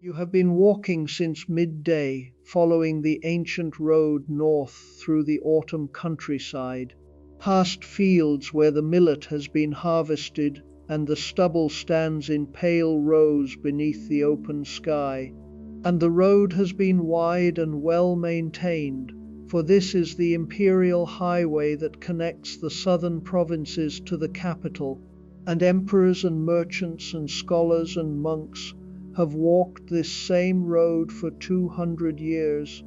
You have been walking since midday, following the ancient road north through the autumn countryside, past fields where the millet has been harvested and the stubble stands in pale rows beneath the open sky. And the road has been wide and well maintained, for this is the imperial highway that connects the southern provinces to the capital, and emperors and merchants and scholars and monks have walked this same road for 200 years,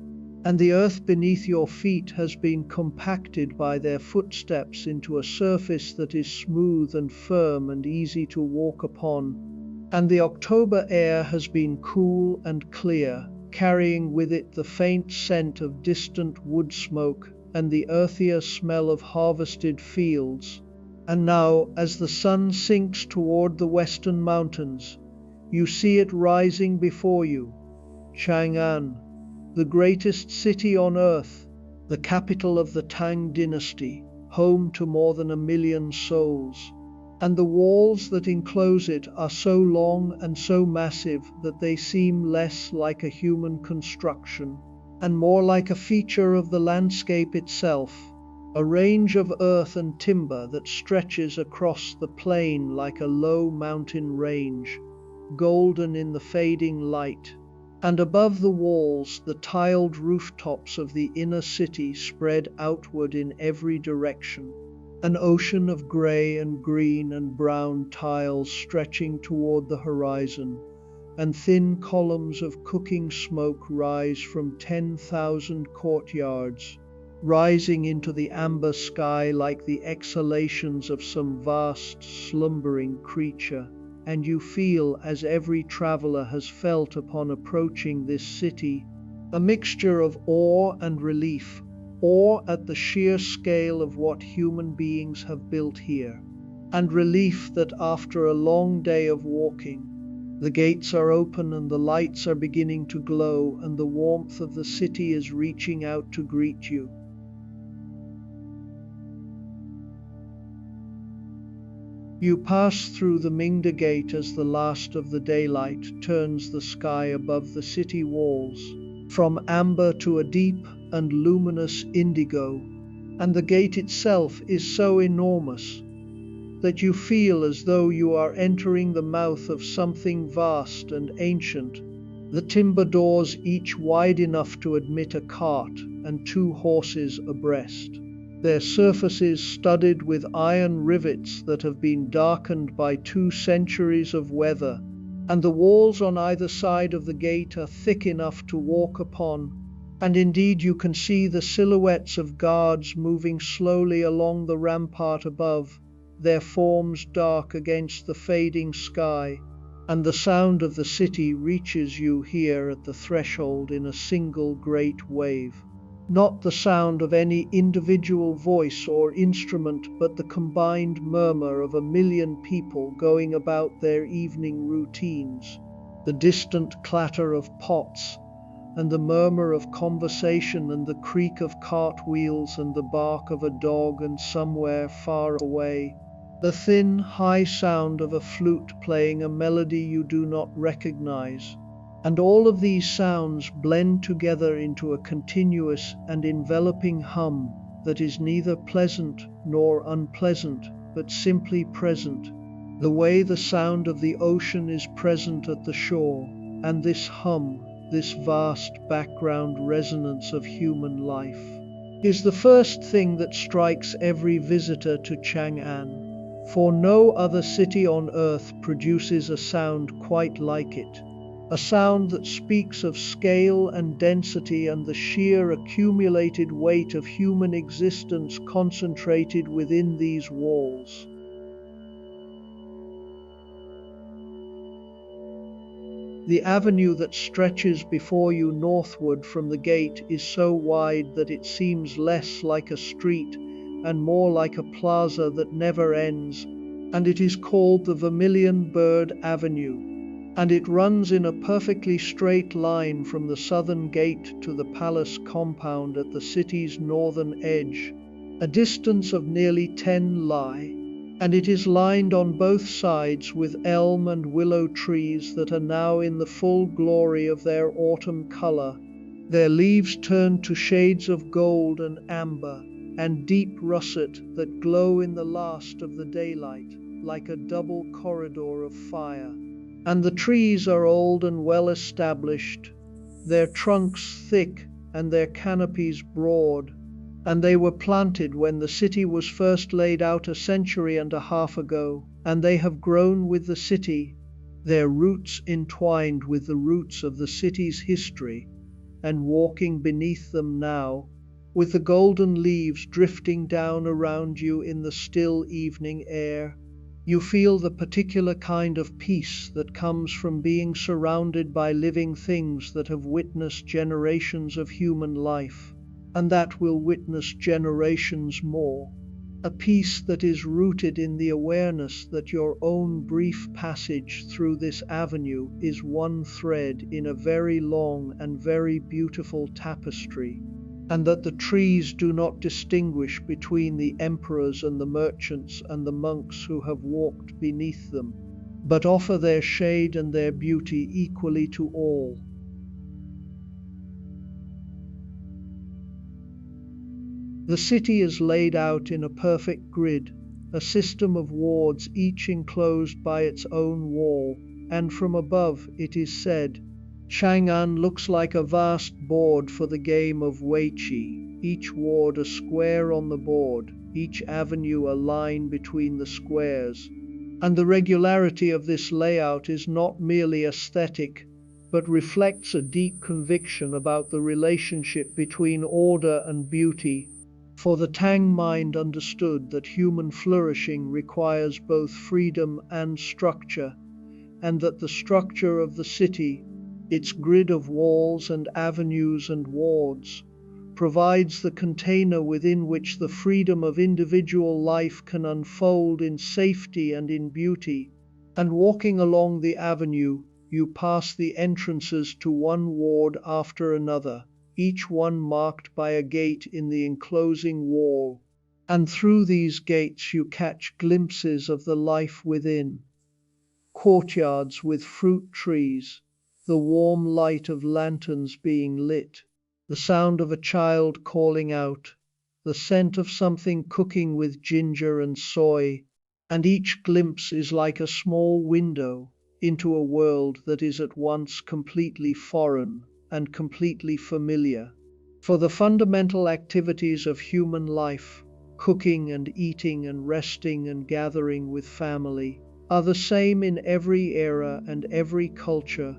and the earth beneath your feet has been compacted by their footsteps into a surface that is smooth and firm and easy to walk upon. And the October air has been cool and clear, carrying with it the faint scent of distant wood smoke and the earthier smell of harvested fields. And now, as the sun sinks toward the western mountains, you see it rising before you, Chang'an, the greatest city on earth, the capital of the Tang Dynasty, home to more than 1 million souls. And the walls that enclose it are so long and so massive that they seem less like a human construction, and more like a feature of the landscape itself, a range of earth and timber that stretches across the plain like a low mountain range, golden in the fading light. And above the walls, the tiled rooftops of the inner city spread outward in every direction, an ocean of grey and green and brown tiles stretching toward the horizon, and thin columns of cooking smoke rise from 10,000 courtyards, rising into the amber sky like the exhalations of some vast slumbering creature. And you feel, as every traveler has felt upon approaching this city, a mixture of awe and relief, awe at the sheer scale of what human beings have built here, and relief that after a long day of walking, the gates are open and the lights are beginning to glow and the warmth of the city is reaching out to greet you. You pass through the Mingda Gate as the last of the daylight turns the sky above the city walls, from amber to a deep and luminous indigo, and the gate itself is so enormous that you feel as though you are entering the mouth of something vast and ancient. The timber doors, each wide enough to admit a cart and 2 horses abreast, their surfaces studded with iron rivets that have been darkened by 2 centuries of weather, and the walls on either side of the gate are thick enough to walk upon, and indeed you can see the silhouettes of guards moving slowly along the rampart above, their forms dark against the fading sky, and the sound of the city reaches you here at the threshold in a single great wave. Not the sound of any individual voice or instrument, but the combined murmur of 1 million people going about their evening routines, the distant clatter of pots, and the murmur of conversation and the creak of cartwheels and the bark of a dog, and somewhere far away, the thin, high sound of a flute playing a melody you do not recognize. And all of these sounds blend together into a continuous and enveloping hum that is neither pleasant nor unpleasant, but simply present, the way the sound of the ocean is present at the shore. And this hum, this vast background resonance of human life, is the first thing that strikes every visitor to Chang'an, for no other city on earth produces a sound quite like it. A sound that speaks of scale and density and the sheer accumulated weight of human existence concentrated within these walls. The avenue that stretches before you northward from the gate is so wide that it seems less like a street and more like a plaza that never ends, and it is called the Vermilion Bird Avenue. And it runs in a perfectly straight line from the southern gate to the palace compound at the city's northern edge, a distance of nearly 10 li. and it is lined on both sides with elm and willow trees that are now in the full glory of their autumn color, their leaves turned to shades of gold and amber and deep russet that glow in the last of the daylight like a double corridor of fire. And the trees are old and well established, their trunks thick and their canopies broad, and they were planted when the city was first laid out a century and a half ago, and they have grown with the city, their roots entwined with the roots of the city's history, and walking beneath them now, with the golden leaves drifting down around you in the still evening air, you feel the particular kind of peace that comes from being surrounded by living things that have witnessed generations of human life, and that will witness generations more. A peace that is rooted in the awareness that your own brief passage through this avenue is one thread in a very long and very beautiful tapestry, and that the trees do not distinguish between the emperors and the merchants and the monks who have walked beneath them, but offer their shade and their beauty equally to all. The city is laid out in a perfect grid, a system of wards each enclosed by its own wall, and from above it is said, Chang'an looks like a vast board for the game of Weiqi, each ward a square on the board, each avenue a line between the squares. And the regularity of this layout is not merely aesthetic, but reflects a deep conviction about the relationship between order and beauty. For the Tang mind understood that human flourishing requires both freedom and structure, and that the structure of the city, its grid of walls and avenues and wards, provides the container within which the freedom of individual life can unfold in safety and in beauty. And walking along the avenue, you pass the entrances to one ward after another, each one marked by a gate in the enclosing wall, and through these gates you catch glimpses of the life within. Courtyards with fruit trees, the warm light of lanterns being lit, the sound of a child calling out, the scent of something cooking with ginger and soy, and each glimpse is like a small window into a world that is at once completely foreign and completely familiar. For the fundamental activities of human life, cooking and eating and resting and gathering with family, are the same in every era and every culture,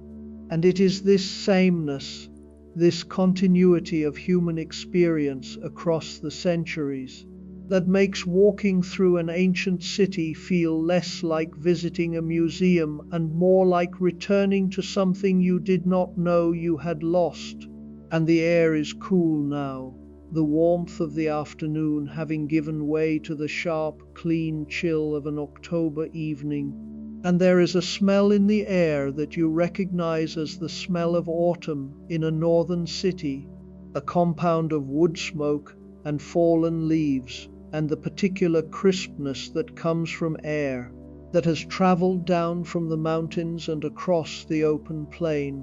and it is this sameness, this continuity of human experience across the centuries, that makes walking through an ancient city feel less like visiting a museum and more like returning to something you did not know you had lost. And the air is cool now, the warmth of the afternoon having given way to the sharp, clean chill of an October evening, and there is a smell in the air that you recognize as the smell of autumn in a northern city, a compound of wood smoke and fallen leaves, and the particular crispness that comes from air that has traveled down from the mountains and across the open plain.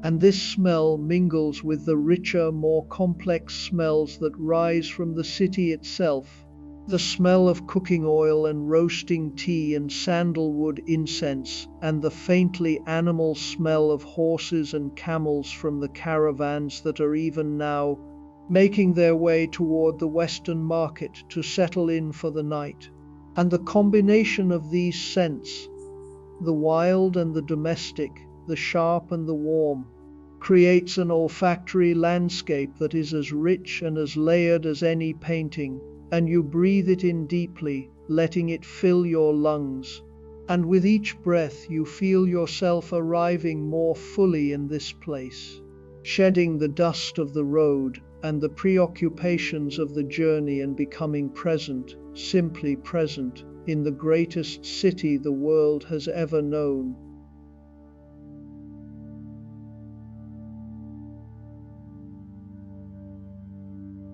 And this smell mingles with the richer, more complex smells that rise from the city itself, the smell of cooking oil and roasting tea and sandalwood incense, and the faintly animal smell of horses and camels from the caravans that are even now making their way toward the western market to settle in for the night. And the combination of these scents, the wild and the domestic, the sharp and the warm, creates an olfactory landscape that is as rich and as layered as any painting, and you breathe it in deeply, letting it fill your lungs. And with each breath you feel yourself arriving more fully in this place, shedding the dust of the road and the preoccupations of the journey and becoming present, simply present, in the greatest city the world has ever known.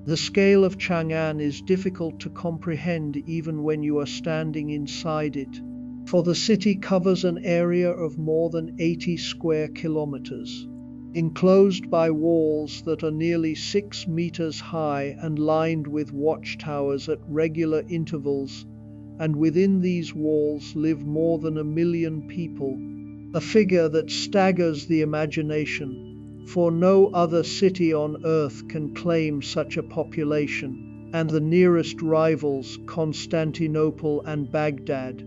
The scale of Chang'an is difficult to comprehend even when you are standing inside it, for the city covers an area of more than 80 square kilometers, enclosed by walls that are nearly 6 meters high and lined with watchtowers at regular intervals, and within these walls live more than 1 million people, a figure that staggers the imagination, for no other city on earth can claim such a population, and the nearest rivals, Constantinople and Baghdad,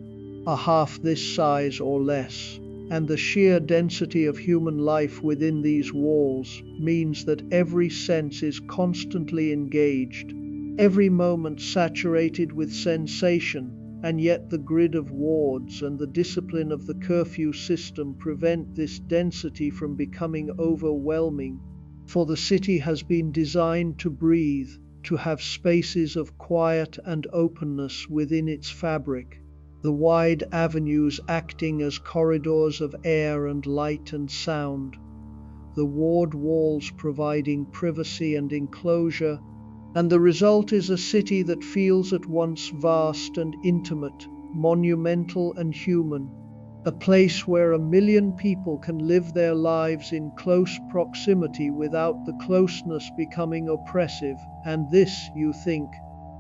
are half this size or less. And the sheer density of human life within these walls means that every sense is constantly engaged, every moment saturated with sensation, and yet the grid of wards and the discipline of the curfew system prevent this density from becoming overwhelming, for the city has been designed to breathe, to have spaces of quiet and openness within its fabric, the wide avenues acting as corridors of air and light and sound, the ward walls providing privacy and enclosure, and the result is a city that feels at once vast and intimate, monumental and human, a place where 1 million people can live their lives in close proximity without the closeness becoming oppressive. And this, you think,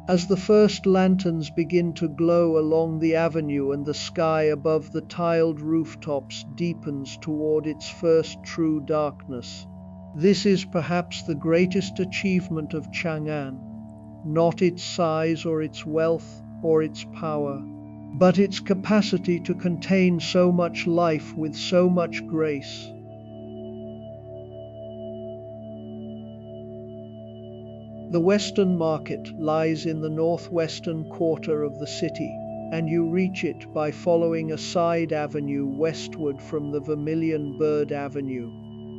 as the first lanterns begin to glow along the avenue and the sky above the tiled rooftops deepens toward its first true darkness. This is perhaps the greatest achievement of Chang'an, not its size or its wealth or its power, but its capacity to contain so much life with so much grace. The Western Market lies in the northwestern quarter of the city, and you reach it by following a side avenue westward from the Vermilion Bird Avenue.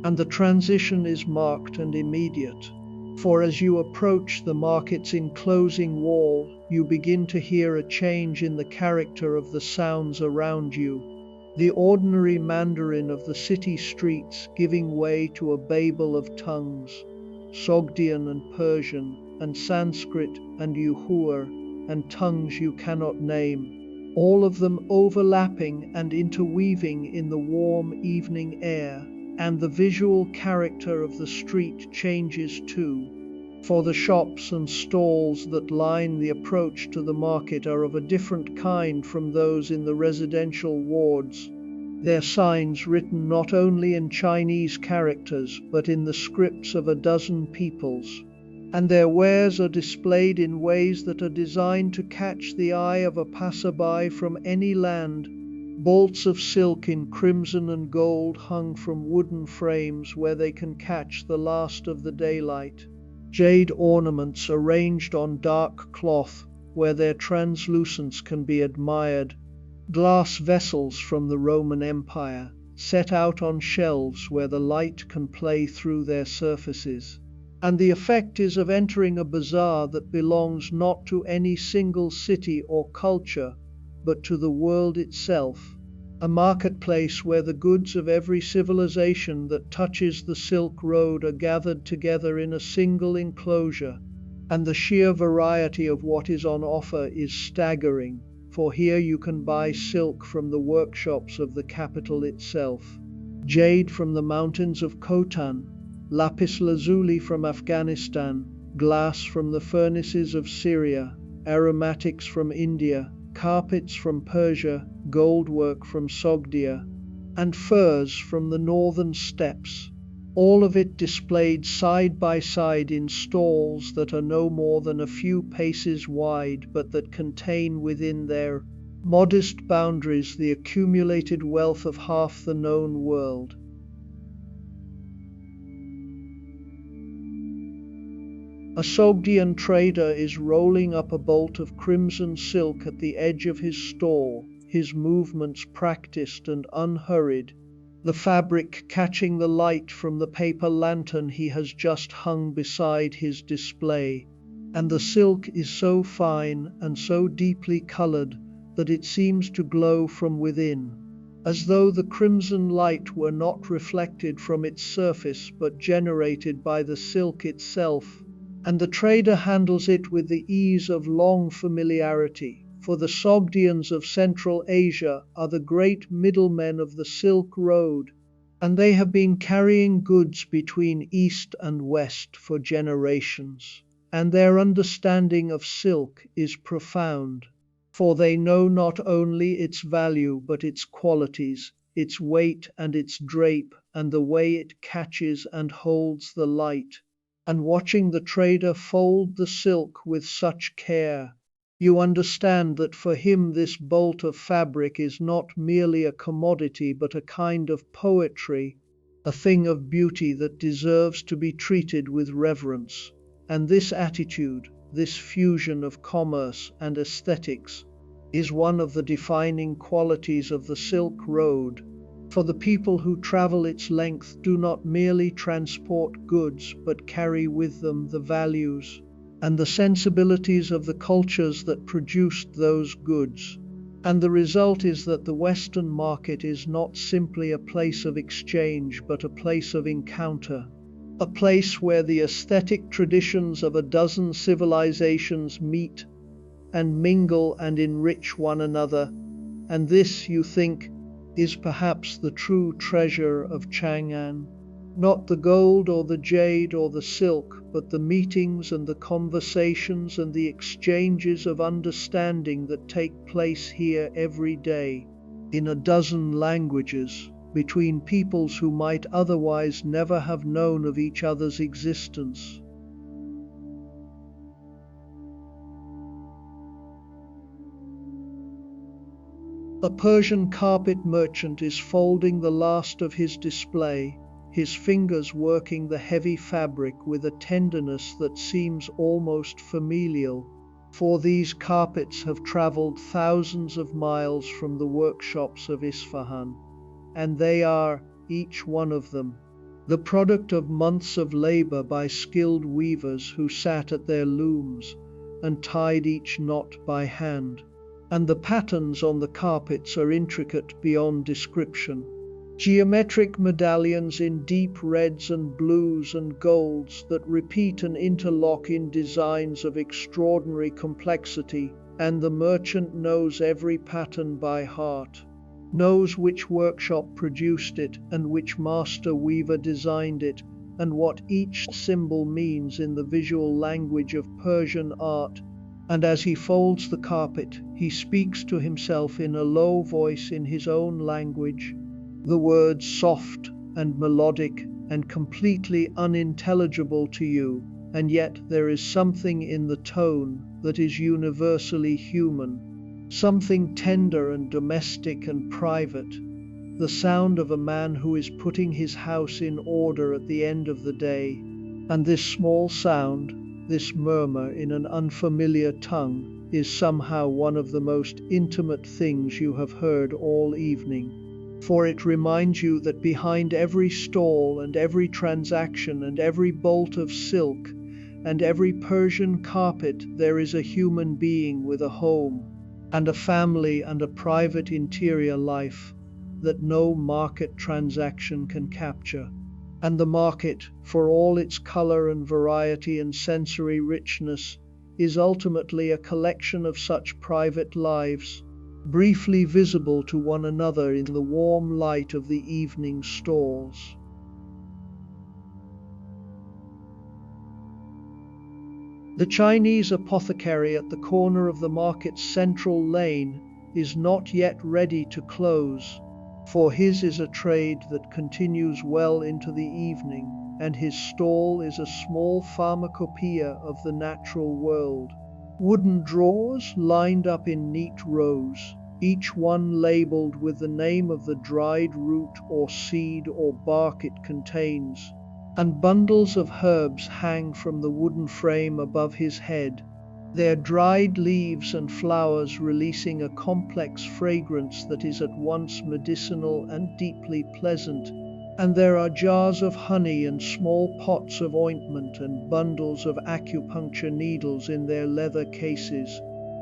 And the transition is marked and immediate, for as you approach the market's enclosing wall, you begin to hear a change in the character of the sounds around you, the ordinary Mandarin of the city streets giving way to a babel of tongues, Sogdian and Persian, and Sanskrit and Uyghur, and tongues you cannot name, all of them overlapping and interweaving in the warm evening air. And the visual character of the street changes too, for the shops and stalls that line the approach to the market are of a different kind from those in the residential wards, their signs written not only in Chinese characters but in the scripts of a dozen peoples, and their wares are displayed in ways that are designed to catch the eye of a passerby from any land. Bolts of silk in crimson and gold hung from wooden frames where they can catch the last of the daylight. Jade ornaments arranged on dark cloth where their translucence can be admired. Glass vessels from the Roman Empire, set out on shelves where the light can play through their surfaces. And the effect is of entering a bazaar that belongs not to any single city or culture, but to the world itself, a marketplace where the goods of every civilization that touches the Silk Road are gathered together in a single enclosure, and the sheer variety of what is on offer is staggering, for here you can buy silk from the workshops of the capital itself, jade from the mountains of Khotan, lapis lazuli from Afghanistan, glass from the furnaces of Syria, aromatics from India, carpets from Persia, goldwork from Sogdia, and furs from the northern steppes, all of it displayed side by side in stalls that are no more than a few paces wide, but that contain within their modest boundaries the accumulated wealth of half the known world. A Sogdian trader is rolling up a bolt of crimson silk at the edge of his stall, his movements practiced and unhurried, the fabric catching the light from the paper lantern he has just hung beside his display, and the silk is so fine and so deeply colored that it seems to glow from within, as though the crimson light were not reflected from its surface but generated by the silk itself. and the trader handles it with the ease of long familiarity. For the Sogdians of Central Asia are the great middlemen of the Silk Road, and they have been carrying goods between East and West for generations, and their understanding of silk is profound, for they know not only its value but its qualities, its weight and its drape, and the way it catches and holds the light. And watching the trader fold the silk with such care, you understand that for him this bolt of fabric is not merely a commodity but a kind of poetry, a thing of beauty that deserves to be treated with reverence. And this attitude, this fusion of commerce and aesthetics, is one of the defining qualities of the Silk Road. For the people who travel its length do not merely transport goods but carry with them the values and the sensibilities of the cultures that produced those goods. And the result is that the Western market is not simply a place of exchange but a place of encounter, a place where the aesthetic traditions of a dozen civilizations meet and mingle and enrich one another. And this, you think, is perhaps the true treasure of Chang'an. Not the gold or the jade or the silk, but the meetings and the conversations and the exchanges of understanding that take place here every day, in a dozen languages, between peoples who might otherwise never have known of each other's existence. A Persian carpet merchant is folding the last of his display, his fingers working the heavy fabric with a tenderness that seems almost familial, for these carpets have traveled thousands of miles from the workshops of Isfahan, and they are, each one of them, the product of months of labor by skilled weavers who sat at their looms and tied each knot by hand. And the patterns on the carpets are intricate beyond description. Geometric medallions in deep reds and blues and golds that repeat and interlock in designs of extraordinary complexity, and the merchant knows every pattern by heart, knows which workshop produced it and which master weaver designed it, and what each symbol means in the visual language of Persian art. And as he folds the carpet, he speaks to himself in a low voice in his own language, the words soft and melodic and completely unintelligible to you, and yet there is something in the tone that is universally human, something tender and domestic and private, the sound of a man who is putting his house in order at the end of the day. And this small sound, this murmur in an unfamiliar tongue, is somehow one of the most intimate things you have heard all evening, for it reminds you that behind every stall and every transaction and every bolt of silk and every Persian carpet there is a human being with a home and a family and a private interior life that no market transaction can capture. And the market, for all its color and variety and sensory richness, is ultimately a collection of such private lives, briefly visible to one another in the warm light of the evening stalls. The Chinese apothecary at the corner of the market's central lane is not yet ready to close, for his is a trade that continues well into the evening, and his stall is a small pharmacopoeia of the natural world. Wooden drawers lined up in neat rows, each one labeled with the name of the dried root or seed or bark it contains, and bundles of herbs hang from the wooden frame above his head, their dried leaves and flowers releasing a complex fragrance that is at once medicinal and deeply pleasant. And there are jars of honey and small pots of ointment and bundles of acupuncture needles in their leather cases.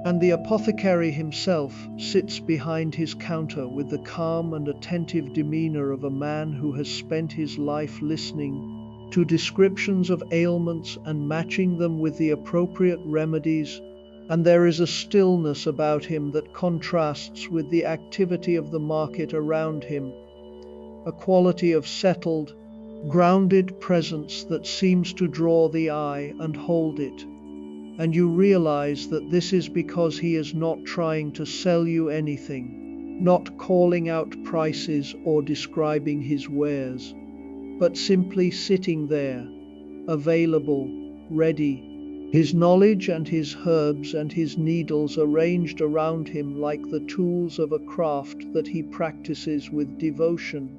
And the apothecary himself sits behind his counter with the calm and attentive demeanor of a man who has spent his life listening to descriptions of ailments and matching them with the appropriate remedies, and there is a stillness about him that contrasts with the activity of the market around him, a quality of settled, grounded presence that seems to draw the eye and hold it. And you realize that this is because he is not trying to sell you anything, not calling out prices or describing his wares, but simply sitting there, available, ready, his knowledge and his herbs and his needles arranged around him like the tools of a craft that he practices with devotion.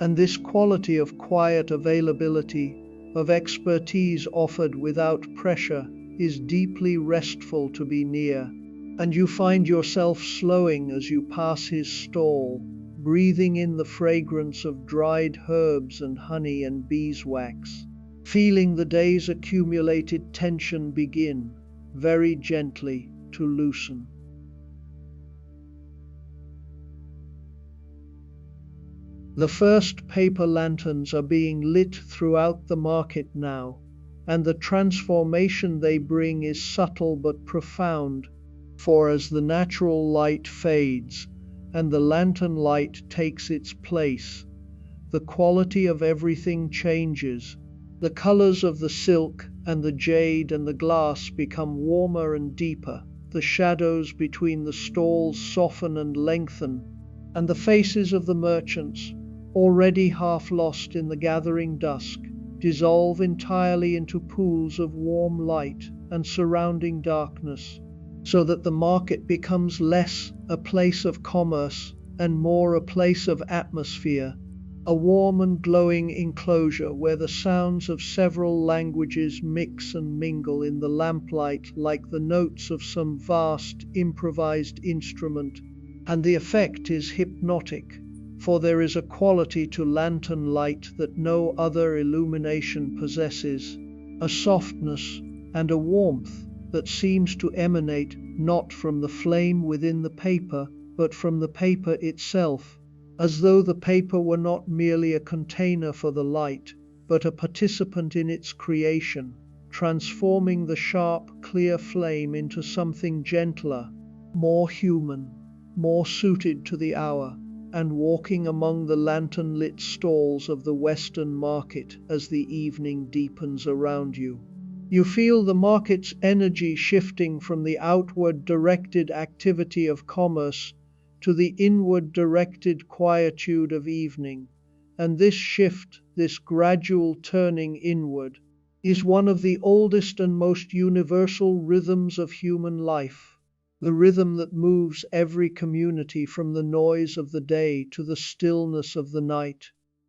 And this quality of quiet availability, of expertise offered without pressure, is deeply restful to be near, and you find yourself slowing as you pass his stall, breathing in the fragrance of dried herbs and honey and beeswax, feeling the day's accumulated tension begin, very gently, to loosen. The first paper lanterns are being lit throughout the market now, and the transformation they bring is subtle but profound, for as the natural light fades and the lantern light takes its place, the quality of everything changes. The colors of the silk and the jade and the glass become warmer and deeper, the shadows between the stalls soften and lengthen, and the faces of the merchants, already half lost in the gathering dusk, dissolve entirely into pools of warm light and surrounding darkness, so that the market becomes less a place of commerce and more a place of atmosphere, a warm and glowing enclosure where the sounds of several languages mix and mingle in the lamplight like the notes of some vast improvised instrument, and the effect is hypnotic. For there is a quality to lantern light that no other illumination possesses, a softness and a warmth that seems to emanate not from the flame within the paper, but from the paper itself, as though the paper were not merely a container for the light, but a participant in its creation, transforming the sharp, clear flame into something gentler, more human, more suited to the hour, and walking among the lantern-lit stalls of the Western market as the evening deepens around you. You feel the market's energy shifting from the outward-directed activity of commerce to the inward-directed quietude of evening, and this shift, this gradual turning inward, is one of the oldest and most universal rhythms of human life. The rhythm that moves every community from the noise of the day to the stillness of the night.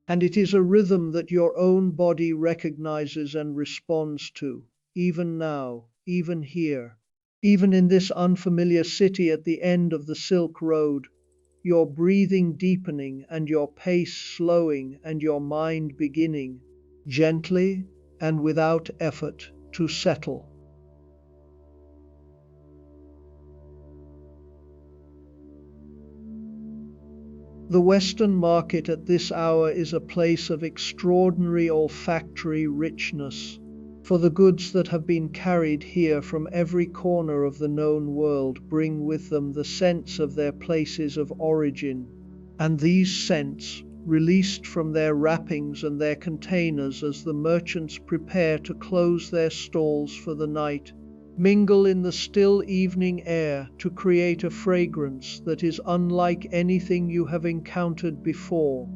And it is a rhythm that your own body recognizes and responds to, even now, even here, even in this unfamiliar city at the end of the Silk Road, your breathing deepening and your pace slowing and your mind beginning, gently and without effort, to settle. The Western market at this hour is a place of extraordinary olfactory richness, for the goods that have been carried here from every corner of the known world bring with them the scents of their places of origin, and these scents, released from their wrappings and their containers as the merchants prepare to close their stalls for the night, mingle in the still evening air to create a fragrance that is unlike anything you have encountered before,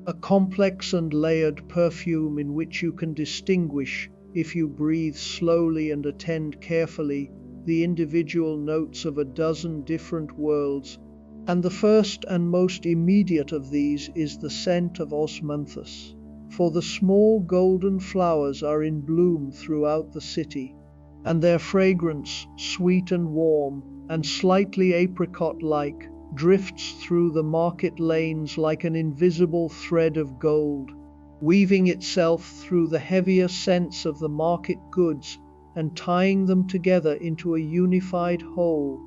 a complex and layered perfume in which you can distinguish, if you breathe slowly and attend carefully, the individual notes of a dozen different worlds, and the first and most immediate of these is the scent of osmanthus, for the small golden flowers are in bloom throughout the city, and their fragrance, sweet and warm, and slightly apricot-like, drifts through the market lanes like an invisible thread of gold, weaving itself through the heavier scents of the market goods and tying them together into a unified whole.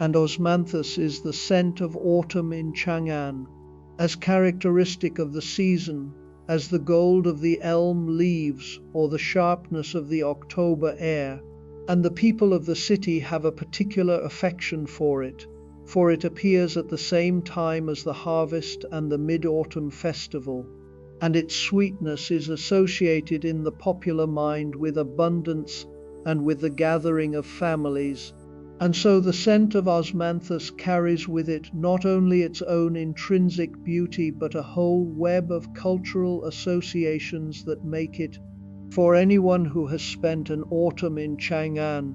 And osmanthus is the scent of autumn in Chang'an, as characteristic of the season as the gold of the elm leaves or the sharpness of the October air, and the people of the city have a particular affection for it appears at the same time as the harvest and the Mid-Autumn festival, and its sweetness is associated in the popular mind with abundance and with the gathering of families. And so the scent of osmanthus carries with it not only its own intrinsic beauty but a whole web of cultural associations that make it, for anyone who has spent an autumn in Chang'an,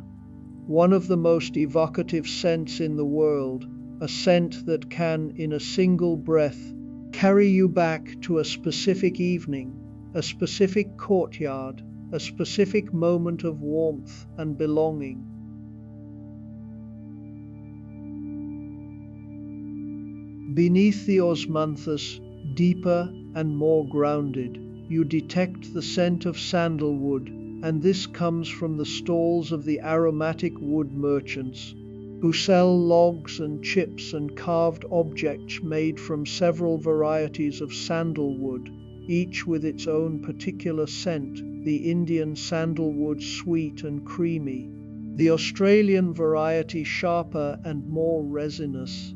one of the most evocative scents in the world, a scent that can, in a single breath, carry you back to a specific evening, a specific courtyard, a specific moment of warmth and belonging. Beneath the osmanthus, deeper and more grounded, you detect the scent of sandalwood, and this comes from the stalls of the aromatic wood merchants, who sell logs and chips and carved objects made from several varieties of sandalwood, each with its own particular scent: the Indian sandalwood sweet and creamy, the Australian variety sharper and more resinous.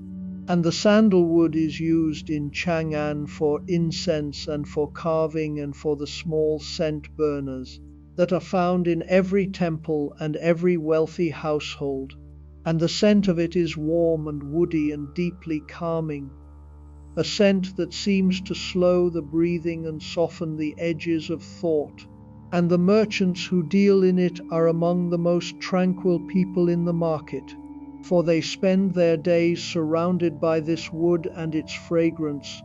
And the sandalwood is used in Chang'an for incense and for carving and for the small scent burners that are found in every temple and every wealthy household. And the scent of it is warm and woody and deeply calming, a scent that seems to slow the breathing and soften the edges of thought. And the merchants who deal in it are among the most tranquil people in the market, for they spend their days surrounded by this wood and its fragrance,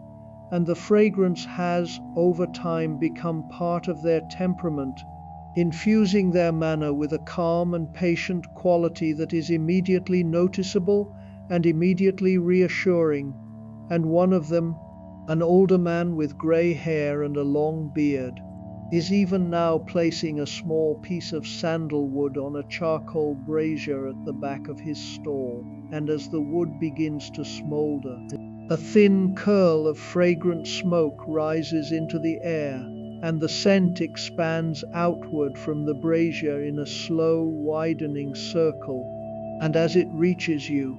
and the fragrance has, over time, become part of their temperament, infusing their manner with a calm and patient quality that is immediately noticeable and immediately reassuring. And one of them, an older man with grey hair and a long beard, is even now placing a small piece of sandalwood on a charcoal brazier at the back of his stall, and as the wood begins to smolder, a thin curl of fragrant smoke rises into the air, and the scent expands outward from the brazier in a slow, widening circle. And as it reaches you,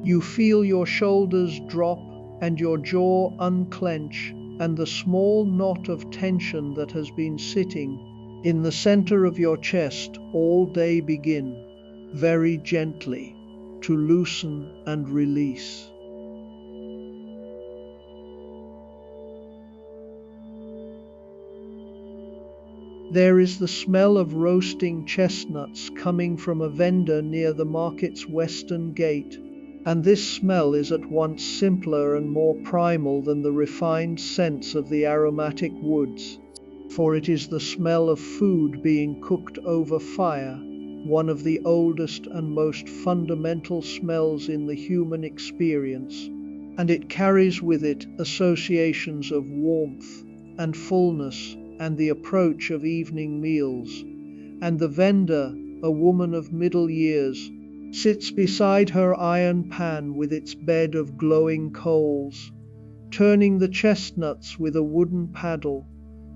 you feel your shoulders drop and your jaw unclench, and the small knot of tension that has been sitting in the center of your chest all day begin, very gently, to loosen and release. There is the smell of roasting chestnuts coming from a vendor near the market's western gate, and this smell is at once simpler and more primal than the refined scents of the aromatic woods, for it is the smell of food being cooked over fire, one of the oldest and most fundamental smells in the human experience, and it carries with it associations of warmth and fullness and the approach of evening meals. And the vendor, a woman of middle years, sits beside her iron pan with its bed of glowing coals, turning the chestnuts with a wooden paddle,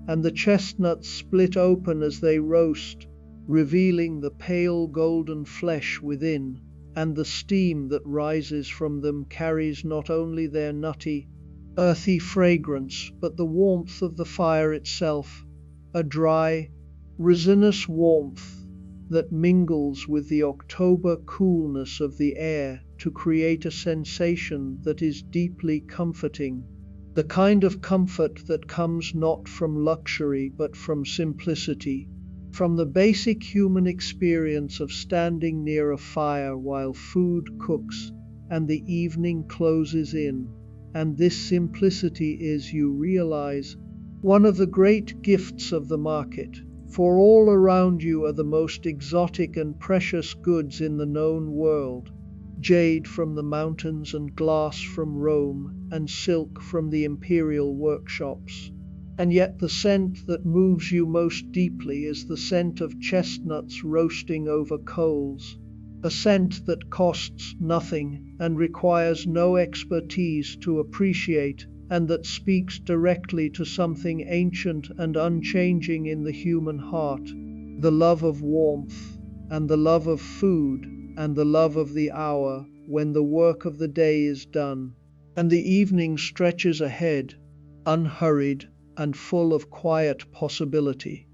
and the chestnuts split open as they roast, revealing the pale golden flesh within, and the steam that rises from them carries not only their nutty, earthy fragrance, but the warmth of the fire itself, a dry, resinous warmth that mingles with the October coolness of the air to create a sensation that is deeply comforting, the kind of comfort that comes not from luxury but from simplicity, from the basic human experience of standing near a fire while food cooks and the evening closes in. And this simplicity is, you realize, one of the great gifts of the market, for all around you are the most exotic and precious goods in the known world: jade from the mountains and glass from Rome and silk from the imperial workshops. And yet the scent that moves you most deeply is the scent of chestnuts roasting over coals, a scent that costs nothing and requires no expertise to appreciate, and that speaks directly to something ancient and unchanging in the human heart: the love of warmth, and the love of food, and the love of the hour when the work of the day is done, and the evening stretches ahead, unhurried and full of quiet possibility.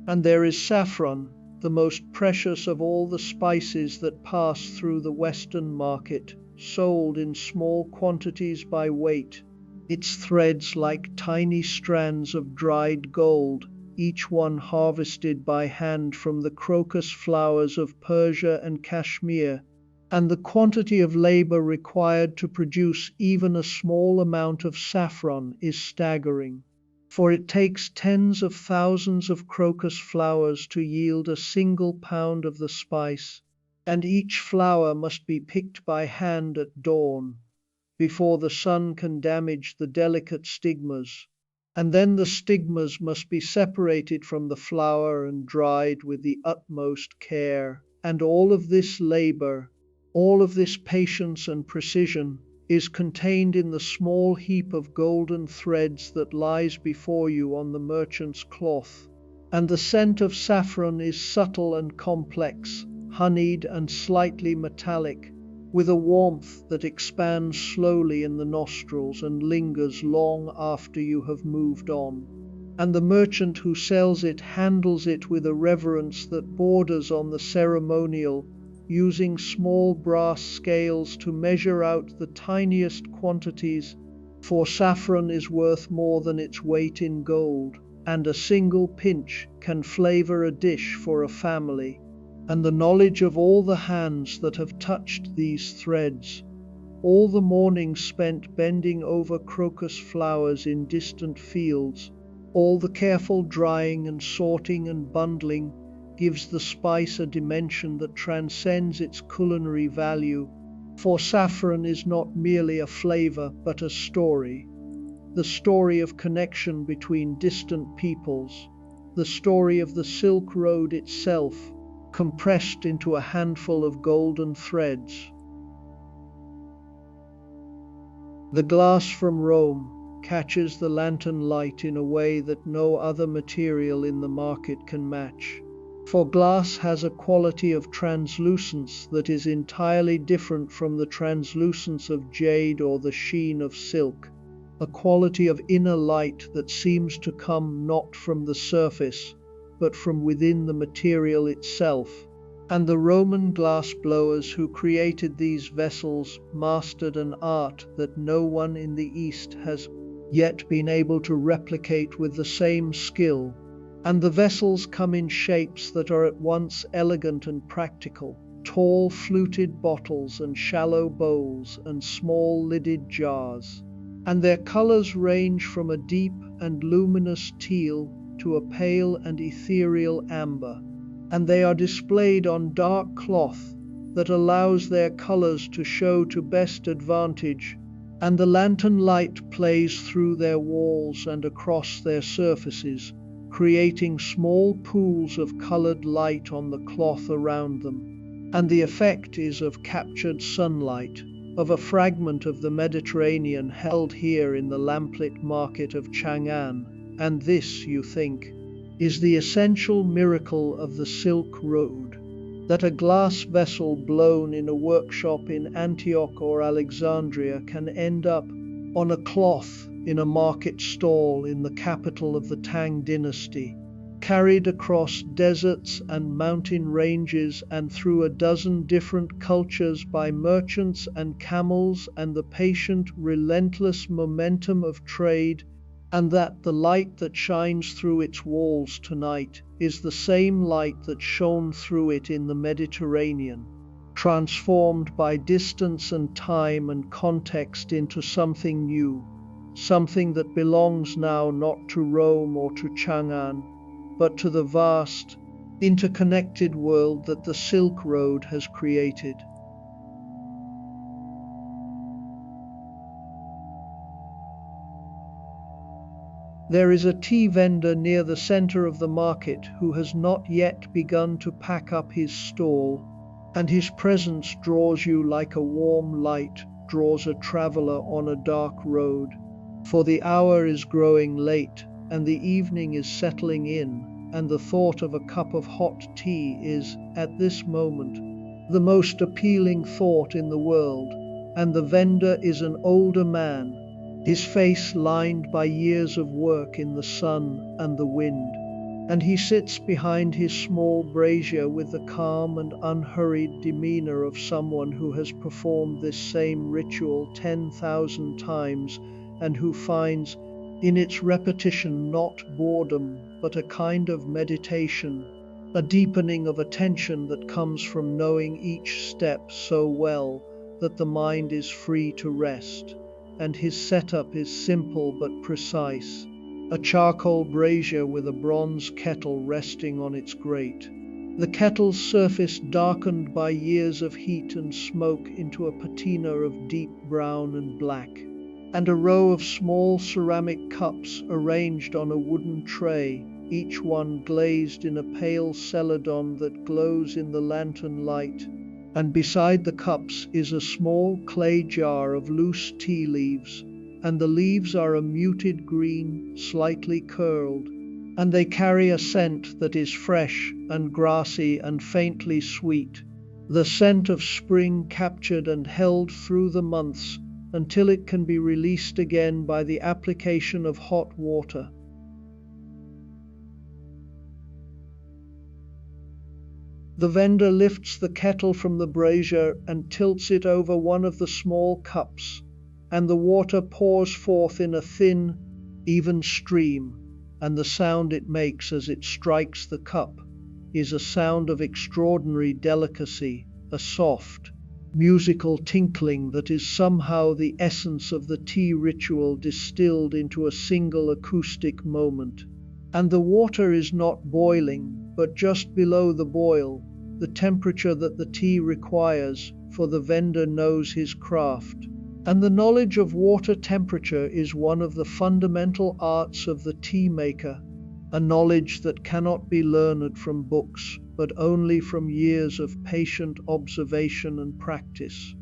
And there is saffron, the most precious of all the spices that pass through the Western market, sold in small quantities by weight, its threads like tiny strands of dried gold, each one harvested by hand from the crocus flowers of Persia and Kashmir. And the quantity of labor required to produce even a small amount of saffron is staggering, for it takes tens of thousands of crocus flowers to yield a single pound of the spice, and each flower must be picked by hand at dawn, before the sun can damage the delicate stigmas, and then the stigmas must be separated from the flower and dried with the utmost care. And all of this labor, all of this patience and precision, is contained in the small heap of golden threads that lies before you on the merchant's cloth. And the scent of saffron is subtle and complex, honeyed and slightly metallic, with a warmth that expands slowly in the nostrils and lingers long after you have moved on. And the merchant who sells it handles it with a reverence that borders on the ceremonial, using small brass scales to measure out the tiniest quantities, for saffron is worth more than its weight in gold, and a single pinch can flavor a dish for a family. And the knowledge of all the hands that have touched these threads, all the mornings spent bending over crocus flowers in distant fields, all the careful drying and sorting and bundling, gives the spice a dimension that transcends its culinary value. For saffron is not merely a flavor, but a story. The story of connection between distant peoples, the story of the Silk Road itself, compressed into a handful of golden threads. The glass from Rome catches the lantern light in a way that no other material in the market can match. For glass has a quality of translucence that is entirely different from the translucence of jade or the sheen of silk, a quality of inner light that seems to come not from the surface, but from within the material itself. And the Roman glass blowers who created these vessels mastered an art that no one in the East has yet been able to replicate with the same skill. And the vessels come in shapes that are at once elegant and practical: tall fluted bottles and shallow bowls and small lidded jars. And their colors range from a deep and luminous teal to a pale and ethereal amber. And they are displayed on dark cloth that allows their colors to show to best advantage, and the lantern light plays through their walls and across their surfaces, creating small pools of colored light on the cloth around them. And the effect is of captured sunlight, of a fragment of the Mediterranean held here in the lamplit market of Chang'an. And this, you think, is the essential miracle of the Silk Road, that a glass vessel blown in a workshop in Antioch or Alexandria can end up on a cloth in a market stall in the capital of the Tang Dynasty, carried across deserts and mountain ranges and through a dozen different cultures by merchants and camels and the patient, relentless momentum of trade, and that the light that shines through its walls tonight is the same light that shone through it in the Mediterranean, transformed by distance and time and context into something new, something that belongs now not to Rome or to Chang'an, but to the vast, interconnected world that the Silk Road has created. There is a tea vendor near the center of the market who has not yet begun to pack up his stall, and his presence draws you like a warm light draws a traveler on a dark road. For the hour is growing late, and the evening is settling in, and the thought of a cup of hot tea is, at this moment, the most appealing thought in the world. And the vendor is an older man, his face lined by years of work in the sun and the wind. And he sits behind his small brazier with the calm and unhurried demeanor of someone who has performed this same ritual 10,000 times and who finds in its repetition not boredom, but a kind of meditation, a deepening of attention that comes from knowing each step so well that the mind is free to rest. And his setup is simple but precise. A charcoal brazier with a bronze kettle resting on its grate. The kettle's surface darkened by years of heat and smoke into a patina of deep brown and black. And a row of small ceramic cups arranged on a wooden tray, each one glazed in a pale celadon that glows in the lantern light. And beside the cups is a small clay jar of loose tea leaves, and the leaves are a muted green, slightly curled, and they carry a scent that is fresh and grassy and faintly sweet, the scent of spring captured and held through the months until it can be released again by the application of hot water. The vendor lifts the kettle from the brazier and tilts it over one of the small cups, and the water pours forth in a thin, even stream, and the sound it makes as it strikes the cup is a sound of extraordinary delicacy, a soft, musical tinkling that is somehow the essence of the tea ritual distilled into a single acoustic moment. And the water is not boiling, but just below the boil, the temperature that the tea requires, for the vendor knows his craft. And the knowledge of water temperature is one of the fundamental arts of the tea maker, a knowledge that cannot be learned from books, but only from years of patient observation and practice.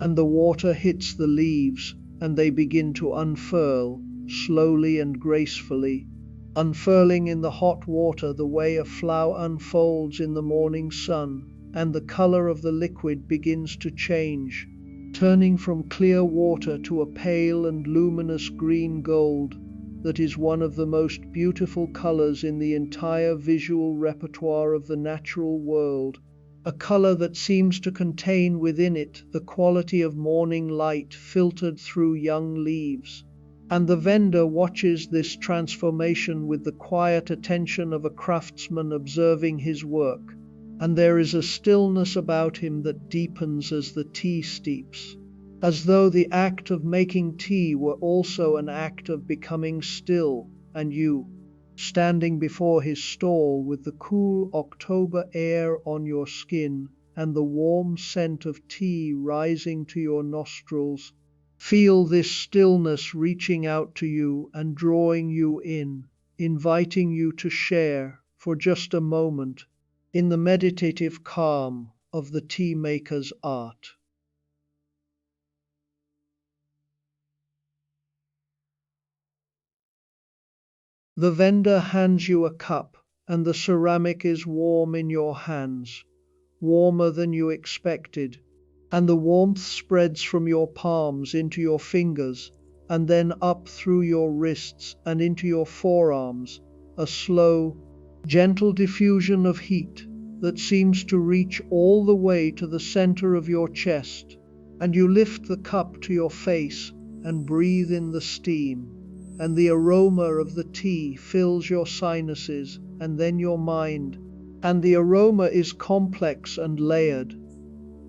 And the water hits the leaves, and they begin to unfurl, slowly and gracefully, unfurling in the hot water the way a flower unfolds in the morning sun, and the color of the liquid begins to change, turning from clear water to a pale and luminous green gold that is one of the most beautiful colors in the entire visual repertoire of the natural world, a color that seems to contain within it the quality of morning light filtered through young leaves. And the vendor watches this transformation with the quiet attention of a craftsman observing his work, and there is a stillness about him that deepens as the tea steeps, as though the act of making tea were also an act of becoming still, and you, standing before his stall with the cool October air on your skin and the warm scent of tea rising to your nostrils, feel this stillness reaching out to you and drawing you in, inviting you to share, for just a moment, in the meditative calm of the tea maker's art. The vendor hands you a cup, and the ceramic is warm in your hands, warmer than you expected, and the warmth spreads from your palms into your fingers, and then up through your wrists and into your forearms, a slow, gentle diffusion of heat that seems to reach all the way to the center of your chest, and you lift the cup to your face and breathe in the steam, and the aroma of the tea fills your sinuses and then your mind, and the aroma is complex and layered.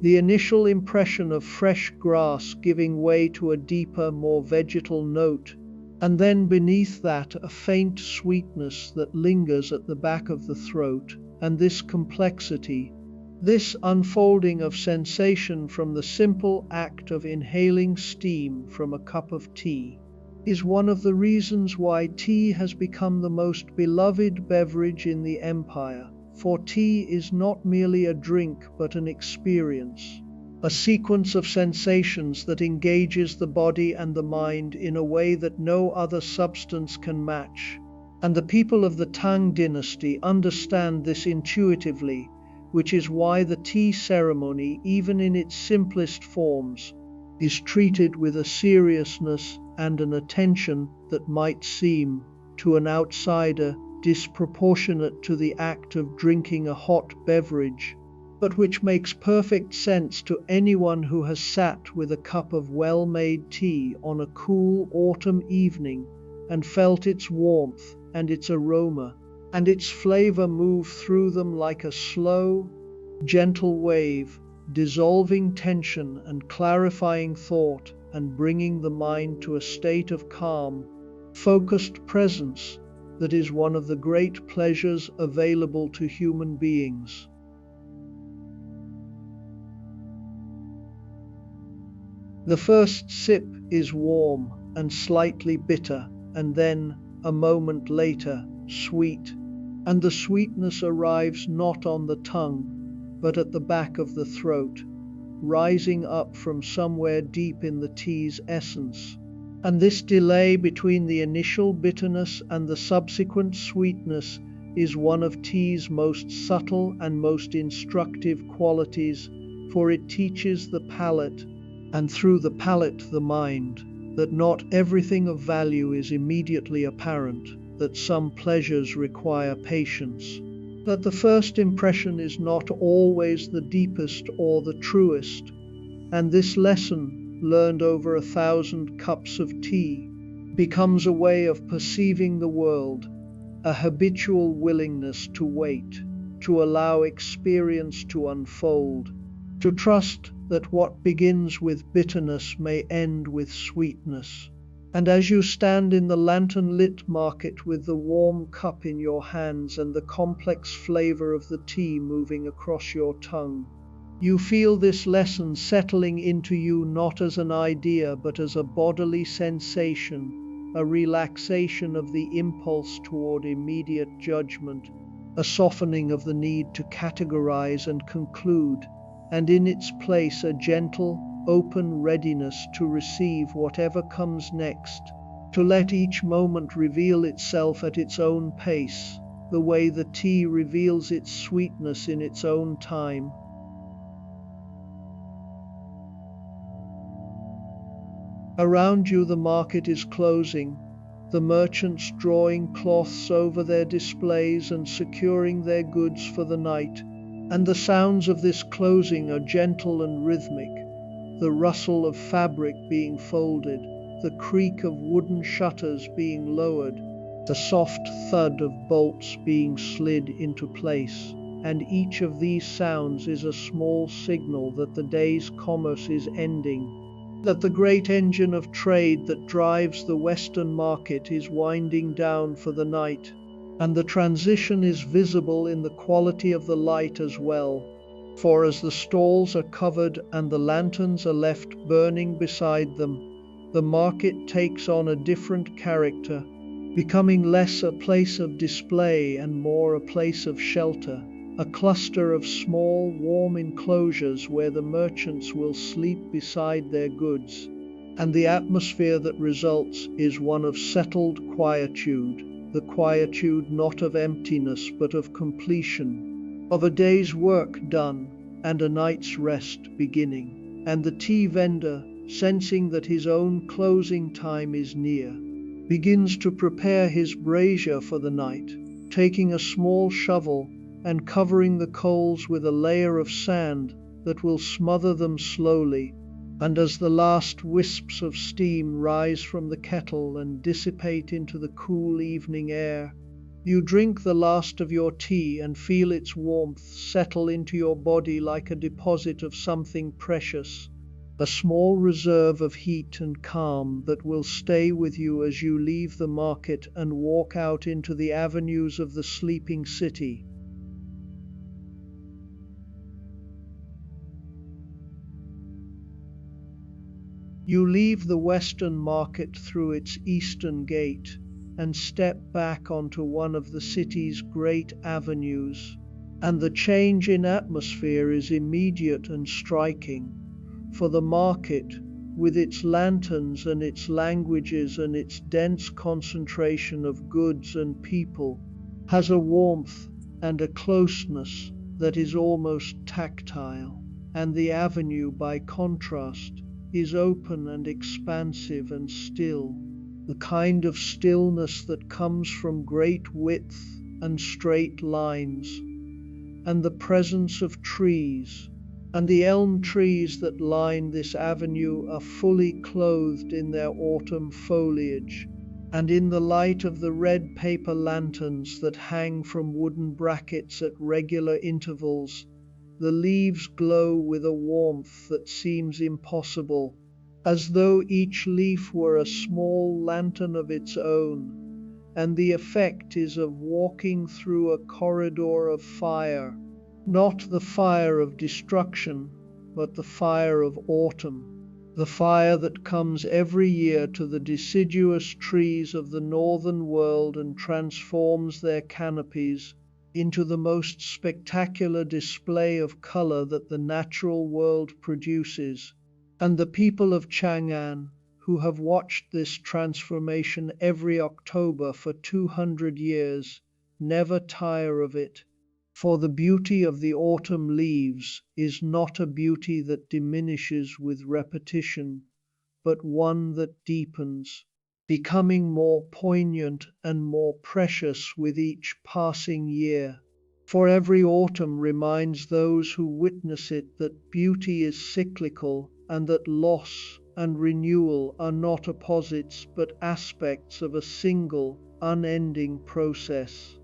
The initial impression of fresh grass giving way to a deeper, more vegetal note, and then beneath that a faint sweetness that lingers at the back of the throat, and this complexity, this unfolding of sensation from the simple act of inhaling steam from a cup of tea, is one of the reasons why tea has become the most beloved beverage in the empire, for tea is not merely a drink but an experience, a sequence of sensations that engages the body and the mind in a way that no other substance can match. And the people of the Tang Dynasty understand this intuitively, which is why the tea ceremony, even in its simplest forms, is treated with a seriousness and an attention that might seem, to an outsider, disproportionate to the act of drinking a hot beverage, but which makes perfect sense to anyone who has sat with a cup of well-made tea on a cool autumn evening and felt its warmth and its aroma and its flavor move through them like a slow, gentle wave, dissolving tension and clarifying thought and bringing the mind to a state of calm, focused presence that is one of the great pleasures available to human beings. The first sip is warm and slightly bitter, and then, a moment later, sweet. And the sweetness arrives not on the tongue, but at the back of the throat, rising up from somewhere deep in the tea's essence. And this delay between the initial bitterness and the subsequent sweetness is one of tea's most subtle and most instructive qualities, for it teaches the palate, and through the palate the mind, that not everything of value is immediately apparent, that some pleasures require patience, that the first impression is not always the deepest or the truest, and this lesson, learned over 1,000 cups of tea, becomes a way of perceiving the world, a habitual willingness to wait, to allow experience to unfold, to trust that what begins with bitterness may end with sweetness. And as you stand in the lantern-lit market with the warm cup in your hands and the complex flavor of the tea moving across your tongue, you feel this lesson settling into you not as an idea but as a bodily sensation, a relaxation of the impulse toward immediate judgment, a softening of the need to categorize and conclude, and in its place a gentle, open readiness to receive whatever comes next, to let each moment reveal itself at its own pace, the way the tea reveals its sweetness in its own time. Around you the market is closing, the merchants drawing cloths over their displays and securing their goods for the night, and the sounds of this closing are gentle and rhythmic, the rustle of fabric being folded, the creak of wooden shutters being lowered, the soft thud of bolts being slid into place, and each of these sounds is a small signal that the day's commerce is ending, that the great engine of trade that drives the Western market is winding down for the night, and the transition is visible in the quality of the light as well. For as the stalls are covered and the lanterns are left burning beside them, the market takes on a different character, becoming less a place of display and more a place of shelter, a cluster of small, warm enclosures where the merchants will sleep beside their goods, and the atmosphere that results is one of settled quietude, the quietude not of emptiness but of completion, of a day's work done and a night's rest beginning. And the tea vendor, sensing that his own closing time is near, begins to prepare his brazier for the night, taking a small shovel and covering the coals with a layer of sand that will smother them slowly, and as the last wisps of steam rise from the kettle and dissipate into the cool evening air, you drink the last of your tea and feel its warmth settle into your body like a deposit of something precious, a small reserve of heat and calm that will stay with you as you leave the market and walk out into the avenues of the sleeping city. You leave the Western market through its eastern gate and step back onto one of the city's great avenues. And the change in atmosphere is immediate and striking, for the market, with its lanterns and its languages and its dense concentration of goods and people, has a warmth and a closeness that is almost tactile. And the avenue, by contrast, is open and expansive and still, the kind of stillness that comes from great width and straight lines, and the presence of trees. And the elm trees that line this avenue are fully clothed in their autumn foliage, and in the light of the red paper lanterns that hang from wooden brackets at regular intervals, the leaves glow with a warmth that seems impossible, as though each leaf were a small lantern of its own, and the effect is of walking through a corridor of fire, not the fire of destruction, but the fire of autumn, the fire that comes every year to the deciduous trees of the northern world and transforms their canopies into the most spectacular display of color that the natural world produces. And the people of Chang'an, who have watched this transformation every October for 200 years, never tire of it. For the beauty of the autumn leaves is not a beauty that diminishes with repetition, but one that deepens, becoming more poignant and more precious with each passing year. For every autumn reminds those who witness it that beauty is cyclical and that loss and renewal are not opposites but aspects of a single, unending process.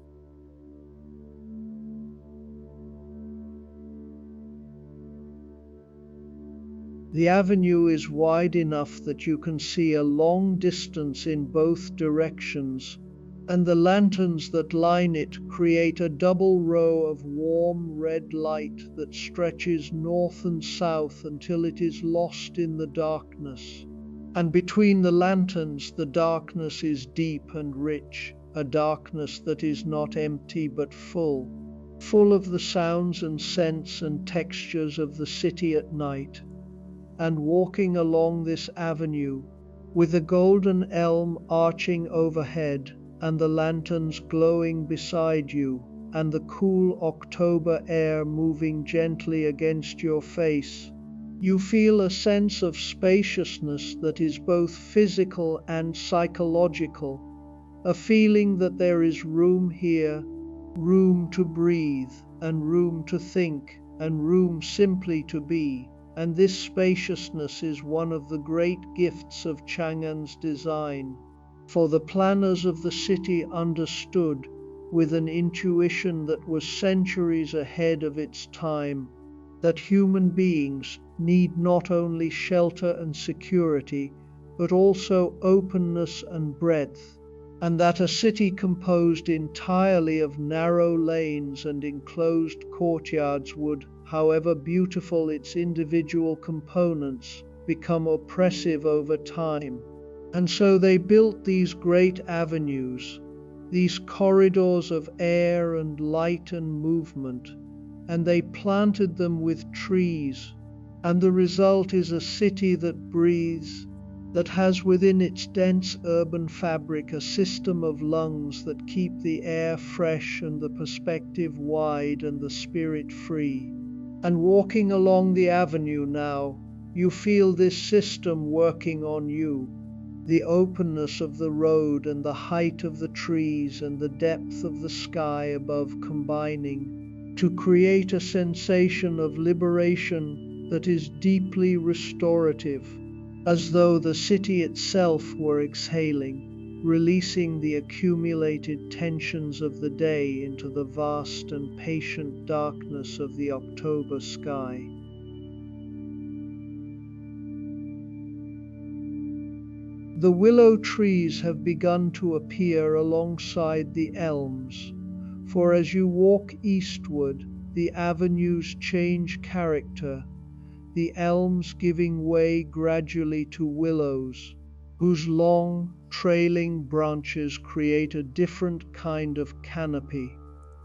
The avenue is wide enough that you can see a long distance in both directions, and the lanterns that line it create a double row of warm red light that stretches north and south until it is lost in the darkness. And between the lanterns, the darkness is deep and rich, a darkness that is not empty but full of the sounds and scents and textures of the city at night. And walking along this avenue, with the golden elm arching overhead, and the lanterns glowing beside you, and the cool October air moving gently against your face, you feel a sense of spaciousness that is both physical and psychological, a feeling that there is room here, room to breathe, and room to think, and room simply to be. And this spaciousness is one of the great gifts of Chang'an's design, for the planners of the city understood, with an intuition that was centuries ahead of its time, that human beings need not only shelter and security, but also openness and breadth, and that a city composed entirely of narrow lanes and enclosed courtyards would, however beautiful its individual components, become oppressive over time. And so they built these great avenues, these corridors of air and light and movement, and they planted them with trees, and the result is a city that breathes, that has within its dense urban fabric a system of lungs that keep the air fresh and the perspective wide and the spirit free. And walking along the avenue now, you feel this system working on you. The openness of the road and the height of the trees and the depth of the sky above combining to create a sensation of liberation that is deeply restorative, as though the city itself were exhaling, releasing the accumulated tensions of the day into the vast and patient darkness of the October sky. The willow trees have begun to appear alongside the elms, for as you walk eastward, the avenues change character, the elms giving way gradually to willows, whose long, trailing branches create a different kind of canopy,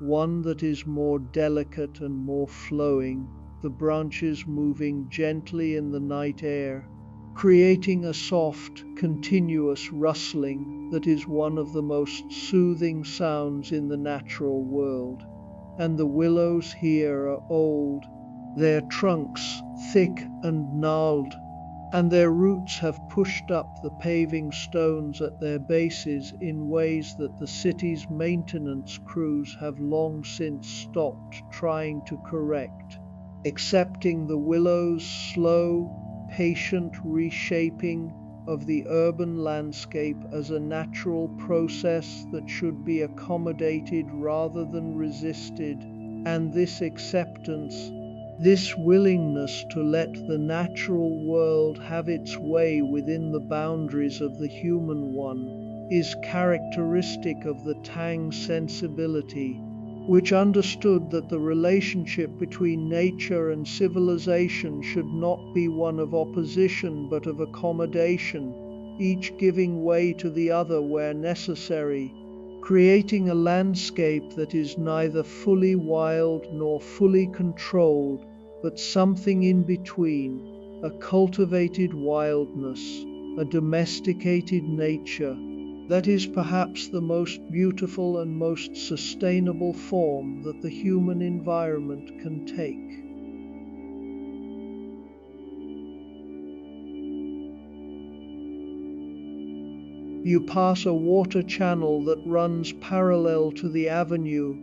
one that is more delicate and more flowing, the branches moving gently in the night air, creating a soft, continuous rustling that is one of the most soothing sounds in the natural world. And the willows here are old, their trunks thick and gnarled, and their roots have pushed up the paving stones at their bases in ways that the city's maintenance crews have long since stopped trying to correct, accepting the willow's slow, patient reshaping of the urban landscape as a natural process that should be accommodated rather than resisted. And this acceptance, this willingness to let the natural world have its way within the boundaries of the human one, is characteristic of the Tang sensibility, which understood that the relationship between nature and civilization should not be one of opposition but of accommodation, each giving way to the other where necessary, creating a landscape that is neither fully wild nor fully controlled, but something in between, a cultivated wildness, a domesticated nature. That is perhaps the most beautiful and most sustainable form that the human environment can take. You pass a water channel that runs parallel to the avenue,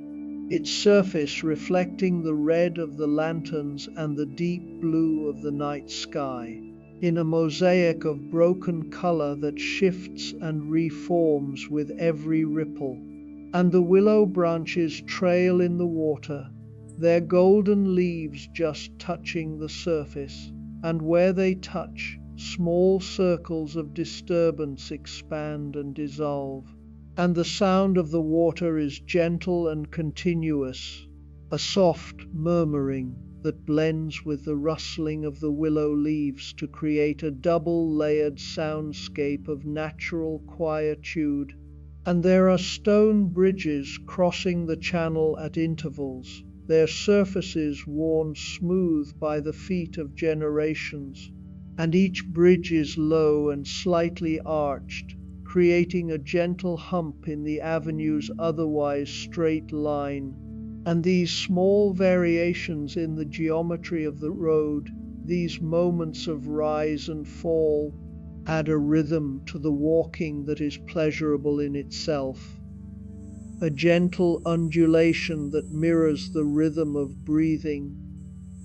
its surface reflecting the red of the lanterns and the deep blue of the night sky, in a mosaic of broken color that shifts and reforms with every ripple. And the willow branches trail in the water, their golden leaves just touching the surface, and where they touch, small circles of disturbance expand and dissolve. And the sound of the water is gentle and continuous, a soft murmuring that blends with the rustling of the willow leaves to create a double-layered soundscape of natural quietude. And there are stone bridges crossing the channel at intervals, their surfaces worn smooth by the feet of generations, and each bridge is low and slightly arched, creating a gentle hump in the avenue's otherwise straight line. And these small variations in the geometry of the road, these moments of rise and fall, add a rhythm to the walking that is pleasurable in itself, a gentle undulation that mirrors the rhythm of breathing.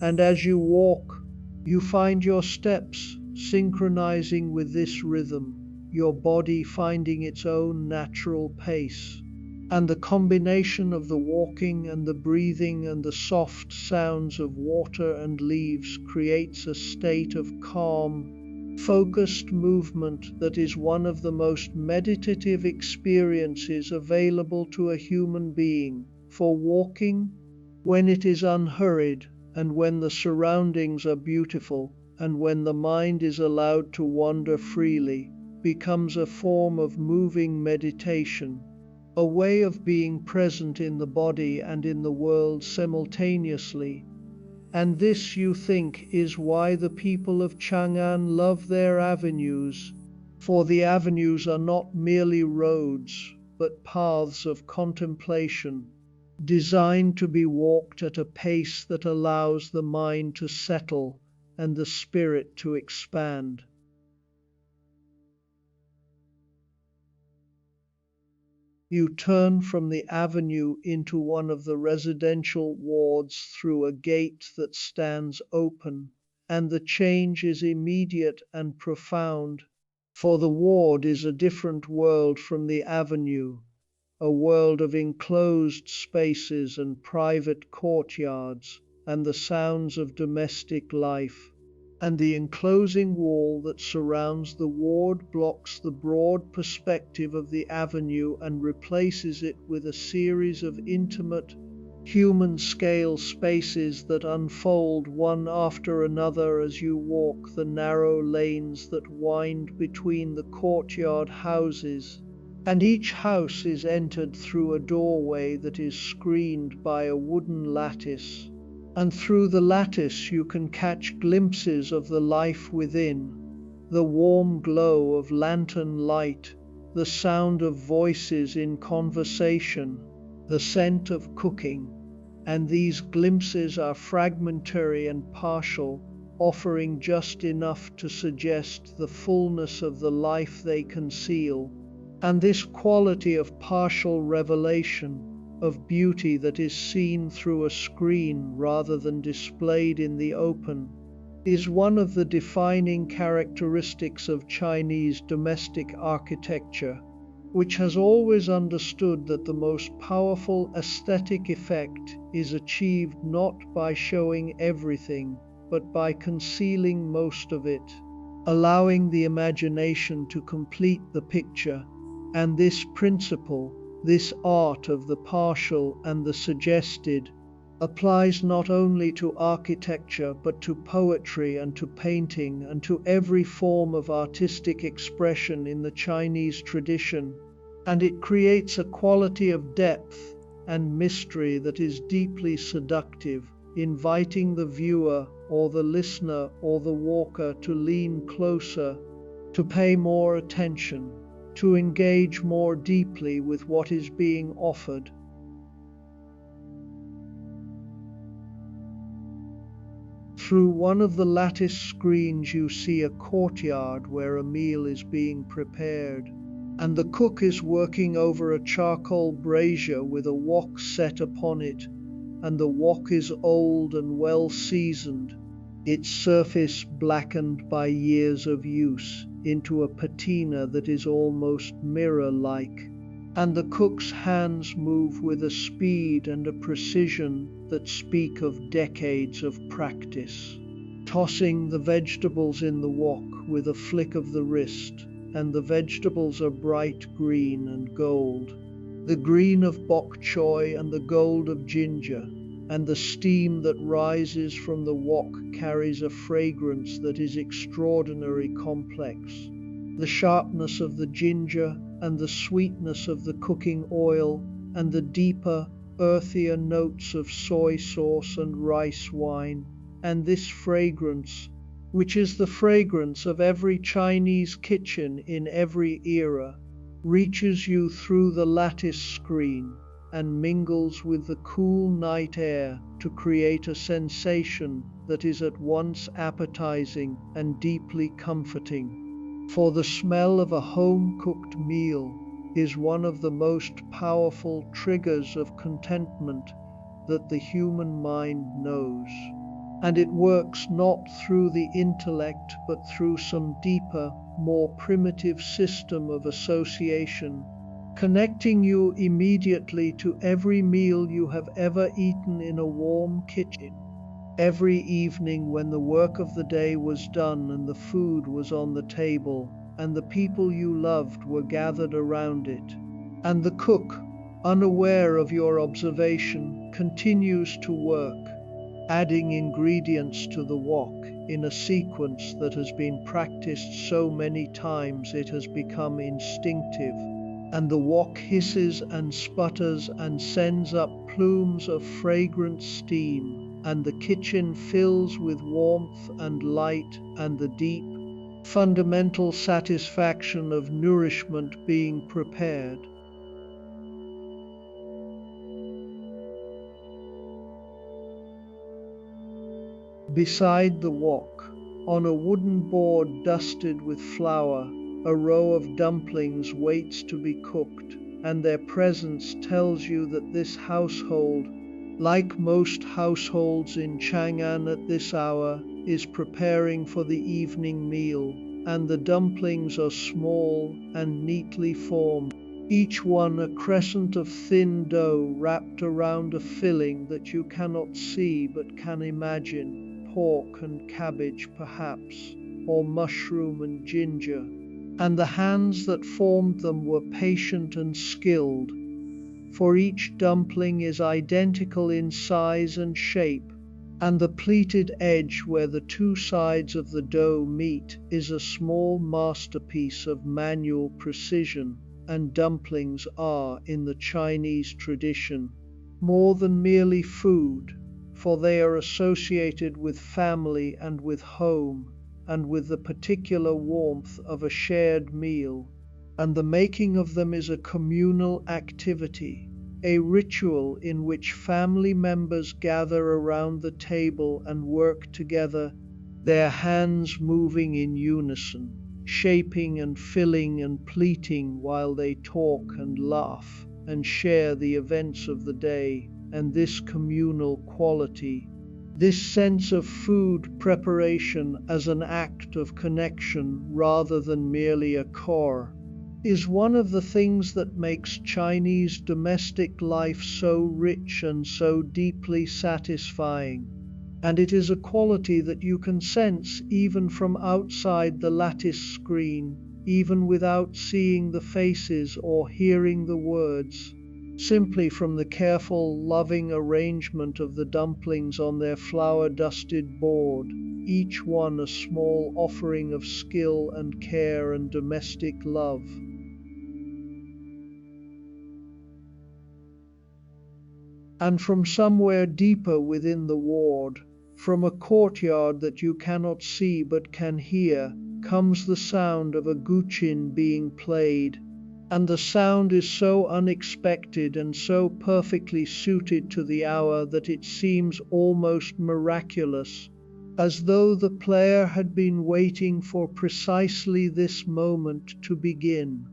And as you walk, you find your steps synchronizing with this rhythm, your body finding its own natural pace. And the combination of the walking and the breathing and the soft sounds of water and leaves creates a state of calm, focused movement that is one of the most meditative experiences available to a human being. For walking, when it is unhurried, and when the surroundings are beautiful, and when the mind is allowed to wander freely, becomes a form of moving meditation, a way of being present in the body and in the world simultaneously. And this, you think, is why the people of Chang'an love their avenues, for the avenues are not merely roads, but paths of contemplation, designed to be walked at a pace that allows the mind to settle and the spirit to expand. You turn from the avenue into one of the residential wards through a gate that stands open, and the change is immediate and profound, for the ward is a different world from the avenue, a world of enclosed spaces and private courtyards, and the sounds of domestic life. And the enclosing wall that surrounds the ward blocks the broad perspective of the avenue and replaces it with a series of intimate, human-scale spaces that unfold one after another as you walk the narrow lanes that wind between the courtyard houses. and each house is entered through a doorway that is screened by a wooden lattice. And through the lattice you can catch glimpses of the life within, the warm glow of lantern light, the sound of voices in conversation, the scent of cooking. And these glimpses are fragmentary and partial, offering just enough to suggest the fullness of the life they conceal. And this quality of partial revelation, of beauty that is seen through a screen rather than displayed in the open, is one of the defining characteristics of Chinese domestic architecture, which has always understood that the most powerful aesthetic effect is achieved not by showing everything, but by concealing most of it, allowing the imagination to complete the picture. And this principle, this art of the partial and the suggested, applies not only to architecture but to poetry and to painting and to every form of artistic expression in the Chinese tradition, and it creates a quality of depth and mystery that is deeply seductive, inviting the viewer or the listener or the walker to lean closer, to pay more attention, to engage more deeply with what is being offered. Through one of the lattice screens you see a courtyard where a meal is being prepared, and the cook is working over a charcoal brazier with a wok set upon it, and the wok is old and well seasoned, its surface blackened by years of use into a patina that is almost mirror-like, and the cook's hands move with a speed and a precision that speak of decades of practice, tossing the vegetables in the wok with a flick of the wrist, and the vegetables are bright green and gold, the green of bok choy and the gold of ginger, and the steam that rises from the wok carries a fragrance that is extraordinarily complex. The sharpness of the ginger and the sweetness of the cooking oil and the deeper, earthier notes of soy sauce and rice wine, and this fragrance, which is the fragrance of every Chinese kitchen in every era, reaches you through the lattice screen and mingles with the cool night air to create a sensation that is at once appetizing and deeply comforting. For the smell of a home-cooked meal is one of the most powerful triggers of contentment that the human mind knows. And it works not through the intellect but through some deeper, more primitive system of association, connecting you immediately to every meal you have ever eaten in a warm kitchen, every evening when the work of the day was done and the food was on the table, and the people you loved were gathered around it. And the cook, unaware of your observation, continues to work, adding ingredients to the wok in a sequence that has been practiced so many times it has become instinctive. And the wok hisses and sputters and sends up plumes of fragrant steam, and the kitchen fills with warmth and light and the deep, fundamental satisfaction of nourishment being prepared. Beside the wok, on a wooden board dusted with flour, a row of dumplings waits to be cooked, and their presence tells you that this household, like most households in Chang'an at this hour, is preparing for the evening meal, and the dumplings are small and neatly formed, each one a crescent of thin dough wrapped around a filling that you cannot see but can imagine, pork and cabbage perhaps, or mushroom and ginger. And the hands that formed them were patient and skilled, for each dumpling is identical in size and shape, and the pleated edge where the two sides of the dough meet is a small masterpiece of manual precision, and dumplings are in the Chinese tradition more than merely food, for they are associated with family and with home, and with the particular warmth of a shared meal, and the making of them is a communal activity, a ritual in which family members gather around the table and work together, their hands moving in unison, shaping and filling and pleating while they talk and laugh and share the events of the day. And this communal quality, this sense of food preparation as an act of connection rather than merely a chore, is one of the things that makes Chinese domestic life so rich and so deeply satisfying. And it is a quality that you can sense even from outside the lattice screen, even without seeing the faces or hearing the words. Simply from the careful, loving arrangement of the dumplings on their flour-dusted board, each one a small offering of skill and care and domestic love. And from somewhere deeper within the ward, from a courtyard that you cannot see but can hear, comes the sound of a guqin being played. And the sound is so unexpected and so perfectly suited to the hour that it seems almost miraculous, as though the player had been waiting for precisely this moment to begin.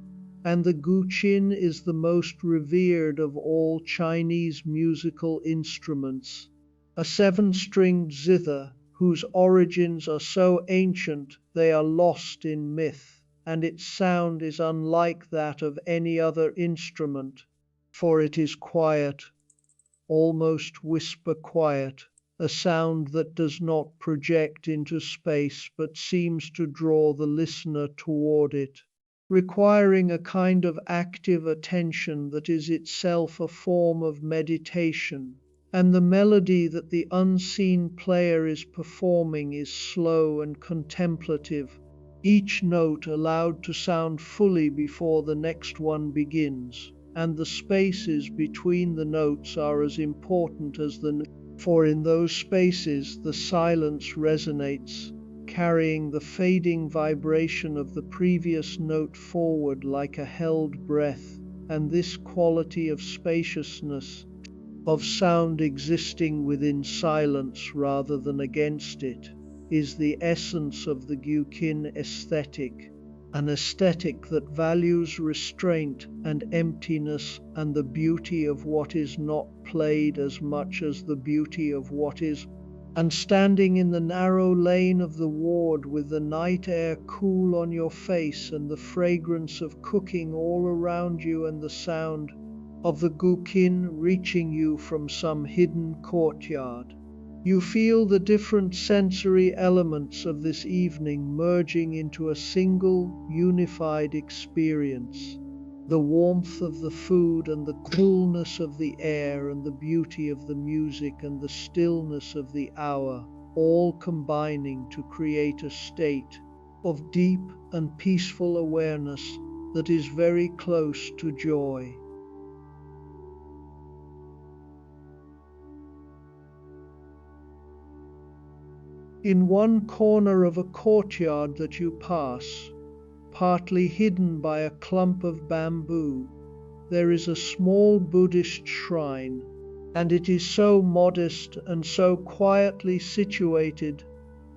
And the guqin is the most revered of all Chinese musical instruments, a seven-stringed zither whose origins are so ancient they are lost in myth. And its sound is unlike that of any other instrument, for it is quiet, almost whisper quiet, a sound that does not project into space but seems to draw the listener toward it, requiring a kind of active attention that is itself a form of meditation. And the melody that the unseen player is performing is slow and contemplative, each note allowed to sound fully before the next one begins, and the spaces between the notes are as important as for in those spaces the silence resonates, carrying the fading vibration of the previous note forward like a held breath. And this quality of spaciousness, of sound existing within silence rather than against it, is the essence of the guqin aesthetic, an aesthetic that values restraint and emptiness and the beauty of what is not played as much as the beauty of what is. And standing in the narrow lane of the ward with the night air cool on your face and the fragrance of cooking all around you and the sound of the guqin reaching you from some hidden courtyard, you feel the different sensory elements of this evening merging into a single, unified experience. The warmth of the food and the coolness of the air and the beauty of the music and the stillness of the hour, all combining to create a state of deep and peaceful awareness that is very close to joy. In one corner of a courtyard that you pass, partly hidden by a clump of bamboo, there is a small Buddhist shrine, and it is so modest and so quietly situated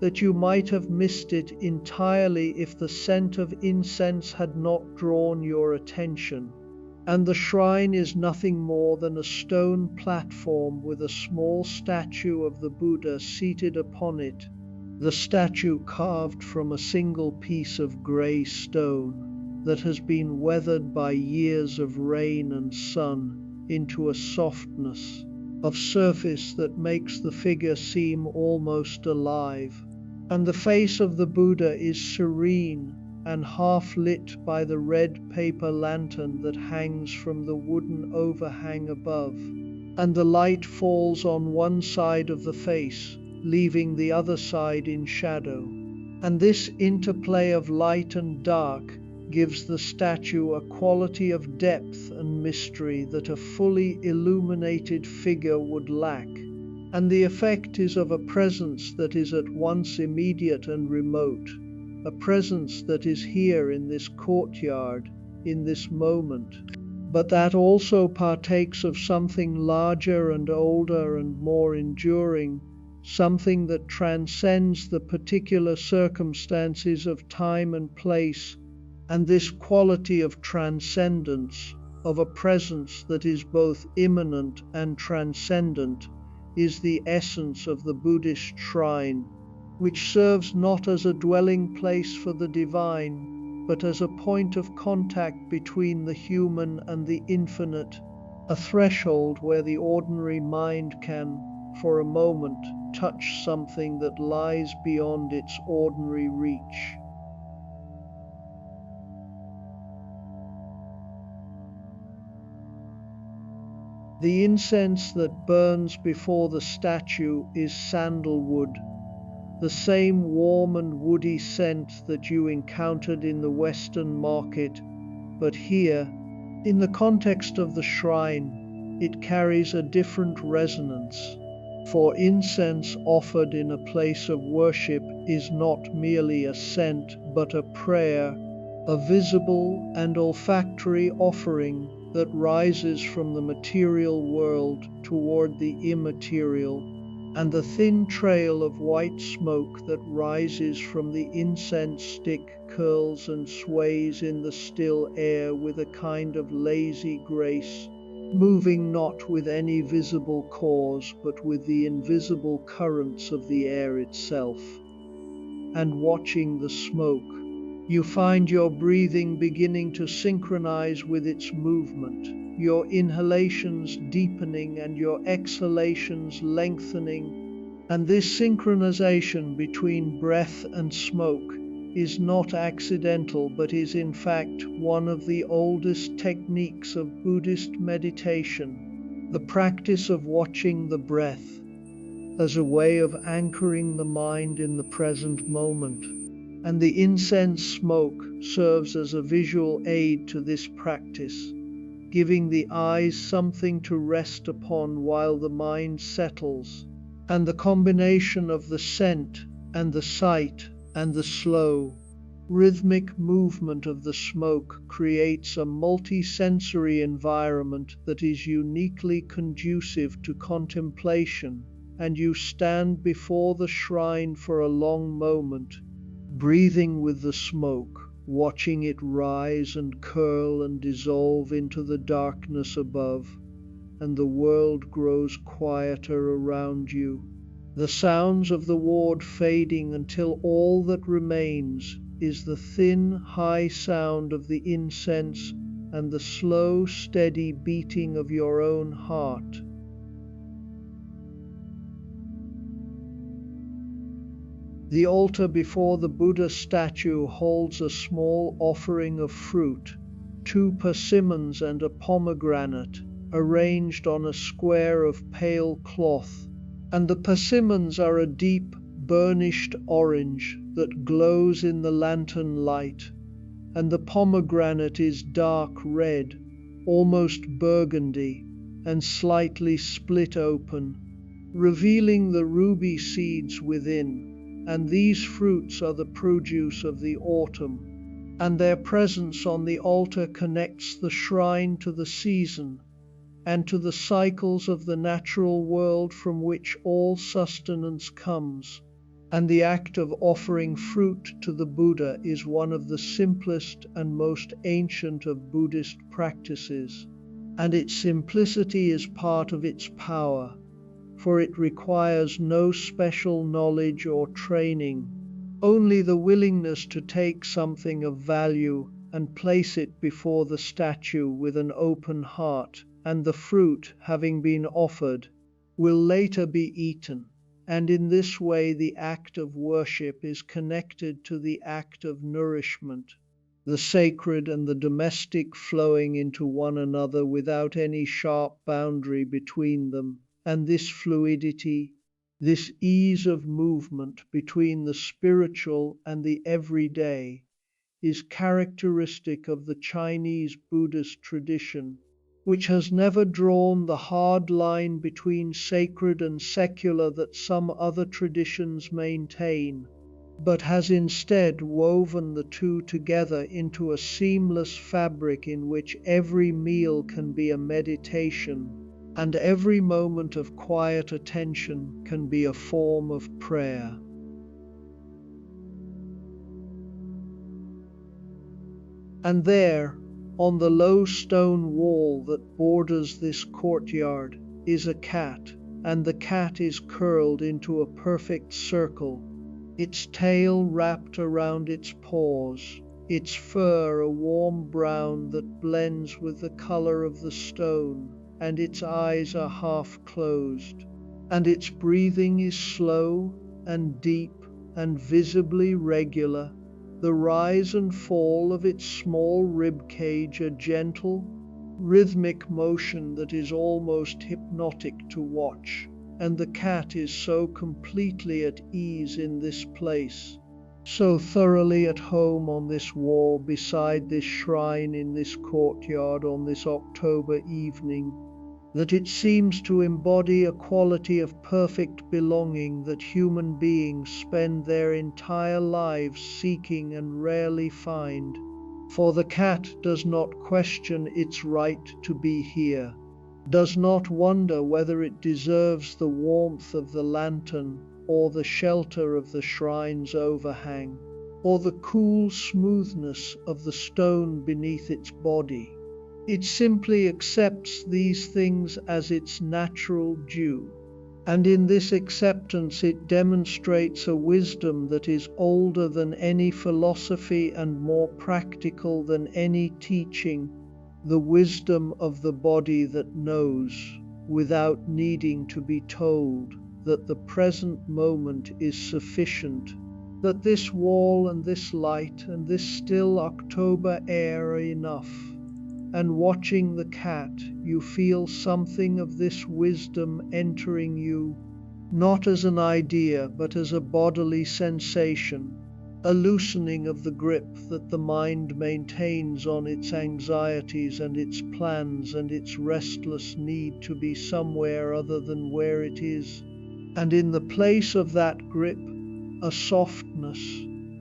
that you might have missed it entirely if the scent of incense had not drawn your attention. And the shrine is nothing more than a stone platform with a small statue of the Buddha seated upon it, the statue carved from a single piece of grey stone that has been weathered by years of rain and sun into a softness of surface that makes the figure seem almost alive. And the face of the Buddha is serene and half lit by the red paper lantern that hangs from the wooden overhang above, and the light falls on one side of the face, leaving the other side in shadow. And this interplay of light and dark gives the statue a quality of depth and mystery that a fully illuminated figure would lack, and the effect is of a presence that is at once immediate and remote, a presence that is here in this courtyard, in this moment, but that also partakes of something larger and older and more enduring, something that transcends the particular circumstances of time and place, and this quality of transcendence, of a presence that is both immanent and transcendent, is the essence of the Buddhist shrine, which serves not as a dwelling place for the divine, but as a point of contact between the human and the infinite, a threshold where the ordinary mind can, for a moment, touch something that lies beyond its ordinary reach. The incense that burns before the statue is sandalwood, the same warm and woody scent that you encountered in the Western market, but here, in the context of the shrine, it carries a different resonance. For incense offered in a place of worship is not merely a scent, but a prayer, a visible and olfactory offering that rises from the material world toward the immaterial, and the thin trail of white smoke that rises from the incense stick curls and sways in the still air with a kind of lazy grace, moving not with any visible cause but with the invisible currents of the air itself. And watching the smoke, you find your breathing beginning to synchronize with its movement, your inhalations deepening and your exhalations lengthening, and this synchronization between breath and smoke is not accidental but is in fact one of the oldest techniques of Buddhist meditation, the practice of watching the breath as a way of anchoring the mind in the present moment. And the incense smoke serves as a visual aid to this practice, giving the eyes something to rest upon while the mind settles. And the combination of the scent and the sight and the slow, rhythmic movement of the smoke creates a multi-sensory environment that is uniquely conducive to contemplation, and you stand before the shrine for a long moment, breathing with the smoke, watching it rise and curl and dissolve into the darkness above, and the world grows quieter around you, the sounds of the ward fading until all that remains is the thin, high sound of the incense and the slow, steady beating of your own heart. The altar before the Buddha statue holds a small offering of fruit, 2 persimmons and a pomegranate, arranged on a square of pale cloth, and the persimmons are a deep, burnished orange that glows in the lantern light, and the pomegranate is dark red, almost burgundy, and slightly split open, revealing the ruby seeds within. And these fruits are the produce of the autumn, and their presence on the altar connects the shrine to the season and to the cycles of the natural world from which all sustenance comes. And the act of offering fruit to the Buddha is one of the simplest and most ancient of Buddhist practices, and its simplicity is part of its power, for it requires no special knowledge or training, only the willingness to take something of value and place it before the statue with an open heart, and the fruit, having been offered, will later be eaten. And in this way the act of worship is connected to the act of nourishment, the sacred and the domestic flowing into one another without any sharp boundary between them. And this fluidity, this ease of movement between the spiritual and the everyday, is characteristic of the Chinese Buddhist tradition, which has never drawn the hard line between sacred and secular that some other traditions maintain, but has instead woven the two together into a seamless fabric in which every meal can be a meditation and every moment of quiet attention can be a form of prayer. And there, on the low stone wall that borders this courtyard, is a cat, and the cat is curled into a perfect circle, its tail wrapped around its paws, its fur a warm brown that blends with the color of the stone, and its eyes are half closed, and its breathing is slow and deep and visibly regular. The rise and fall of its small rib cage a gentle, rhythmic motion that is almost hypnotic to watch, and the cat is so completely at ease in this place, so thoroughly at home on this wall beside this shrine in this courtyard on this October evening, that it seems to embody a quality of perfect belonging that human beings spend their entire lives seeking and rarely find. For the cat does not question its right to be here, does not wonder whether it deserves the warmth of the lantern, or the shelter of the shrine's overhang, or the cool smoothness of the stone beneath its body. It simply accepts these things as its natural due, and in this acceptance it demonstrates a wisdom that is older than any philosophy and more practical than any teaching, the wisdom of the body that knows, without needing to be told, that the present moment is sufficient, that this wall and this light and this still October air are enough. And watching the cat, you feel something of this wisdom entering you, not as an idea, but as a bodily sensation, a loosening of the grip that the mind maintains on its anxieties and its plans and its restless need to be somewhere other than where it is. And in the place of that grip, a softness,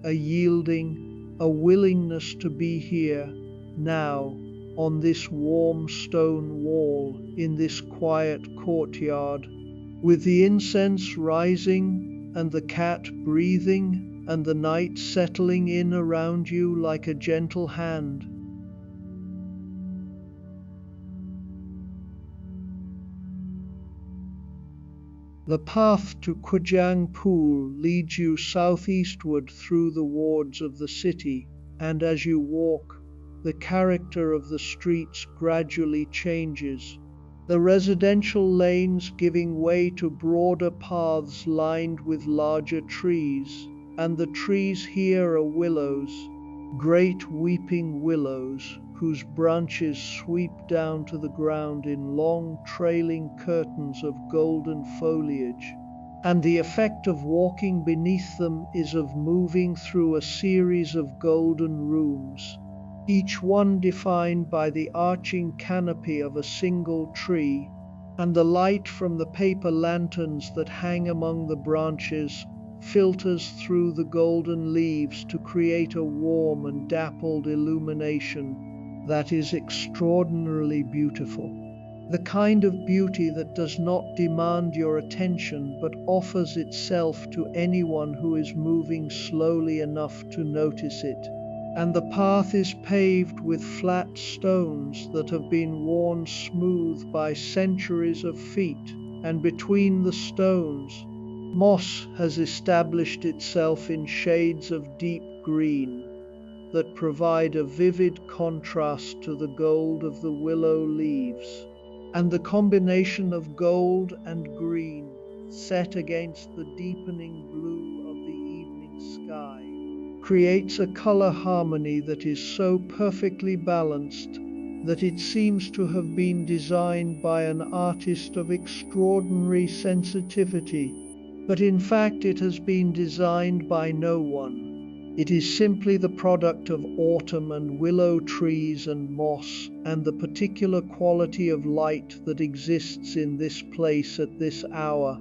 a yielding, a willingness to be here, now, on this warm stone wall, in this quiet courtyard, with the incense rising and the cat breathing and the night settling in around you like a gentle hand. The path to Kujang Pool leads you southeastward through the wards of the city, and as you walk, the character of the streets gradually changes, the residential lanes giving way to broader paths lined with larger trees, and the trees here are willows, great weeping willows, whose branches sweep down to the ground in long trailing curtains of golden foliage, and the effect of walking beneath them is of moving through a series of golden rooms, each one defined by the arching canopy of a single tree, and the light from the paper lanterns that hang among the branches filters through the golden leaves to create a warm and dappled illumination that is extraordinarily beautiful. The kind of beauty that does not demand your attention but offers itself to anyone who is moving slowly enough to notice it. And the path is paved with flat stones that have been worn smooth by centuries of feet, and between the stones, moss has established itself in shades of deep green that provide a vivid contrast to the gold of the willow leaves, and the combination of gold and green set against the deepening blue of the evening sky creates a color harmony that is so perfectly balanced that it seems to have been designed by an artist of extraordinary sensitivity, but in fact it has been designed by no one. It is simply the product of autumn and willow trees and moss, and the particular quality of light that exists in this place at this hour.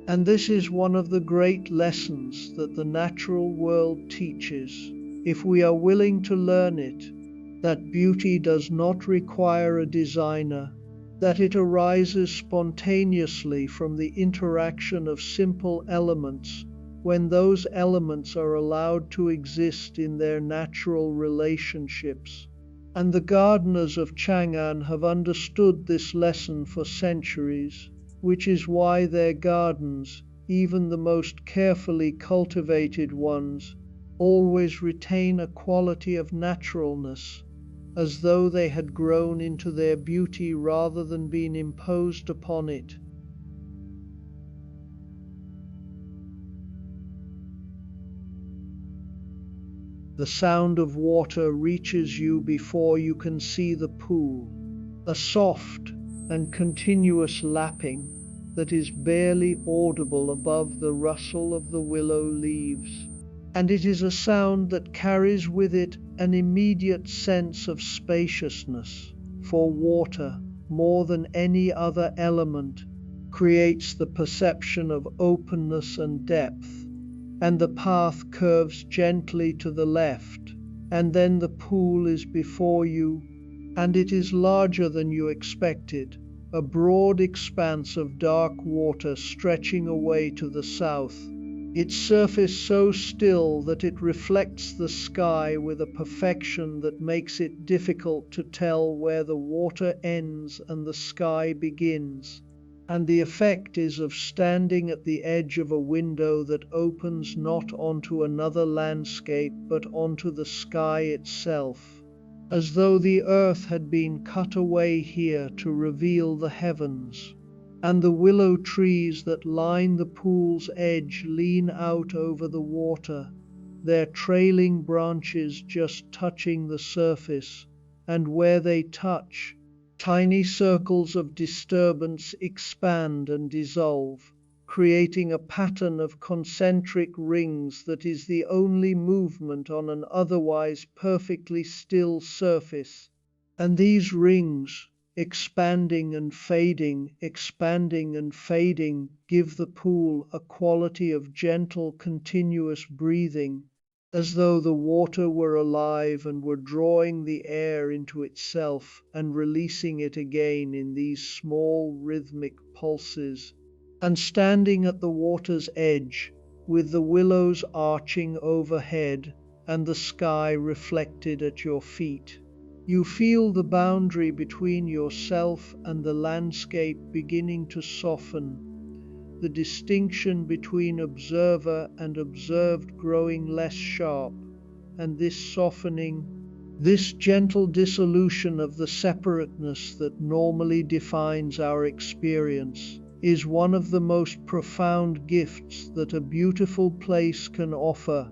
And this is one of the great lessons that the natural world teaches, if we are willing to learn it, that beauty does not require a designer, that it arises spontaneously from the interaction of simple elements when those elements are allowed to exist in their natural relationships. And the gardeners of Chang'an have understood this lesson for centuries, which is why their gardens, even the most carefully cultivated ones, always retain a quality of naturalness, as though they had grown into their beauty rather than been imposed upon it. The sound of water reaches you before you can see the pool, a soft and continuous lapping that is barely audible above the rustle of the willow leaves. And it is a sound that carries with it an immediate sense of spaciousness, for water, more than any other element, creates the perception of openness and depth. And the path curves gently to the left, and then the pool is before you, and it is larger than you expected, a broad expanse of dark water stretching away to the south, its surface so still that it reflects the sky with a perfection that makes it difficult to tell where the water ends and the sky begins. And the effect is of standing at the edge of a window that opens not onto another landscape but onto the sky itself, as though the earth had been cut away here to reveal the heavens. And the willow trees that line the pool's edge lean out over the water, their trailing branches just touching the surface, and where they touch, tiny circles of disturbance expand and dissolve, creating a pattern of concentric rings that is the only movement on an otherwise perfectly still surface. And these rings, expanding and fading, give the pool a quality of gentle, continuous breathing, as though the water were alive and were drawing the air into itself and releasing it again in these small rhythmic pulses. And standing at the water's edge, with the willows arching overhead and the sky reflected at your feet, you feel the boundary between yourself and the landscape beginning to soften, the distinction between observer and observed growing less sharp, and this softening, this gentle dissolution of the separateness that normally defines our experience, is one of the most profound gifts that a beautiful place can offer,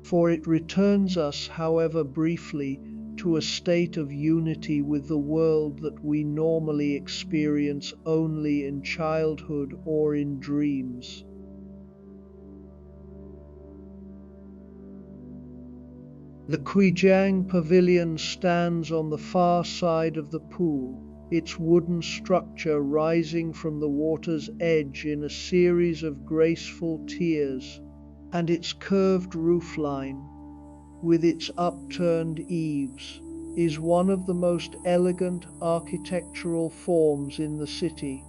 for it returns us, however briefly, to a state of unity with the world that we normally experience only in childhood or in dreams. The Quijang Pavilion stands on the far side of the pool, its wooden structure rising from the water's edge in a series of graceful tiers, and its curved roofline, with its upturned eaves, is one of the most elegant architectural forms in the city,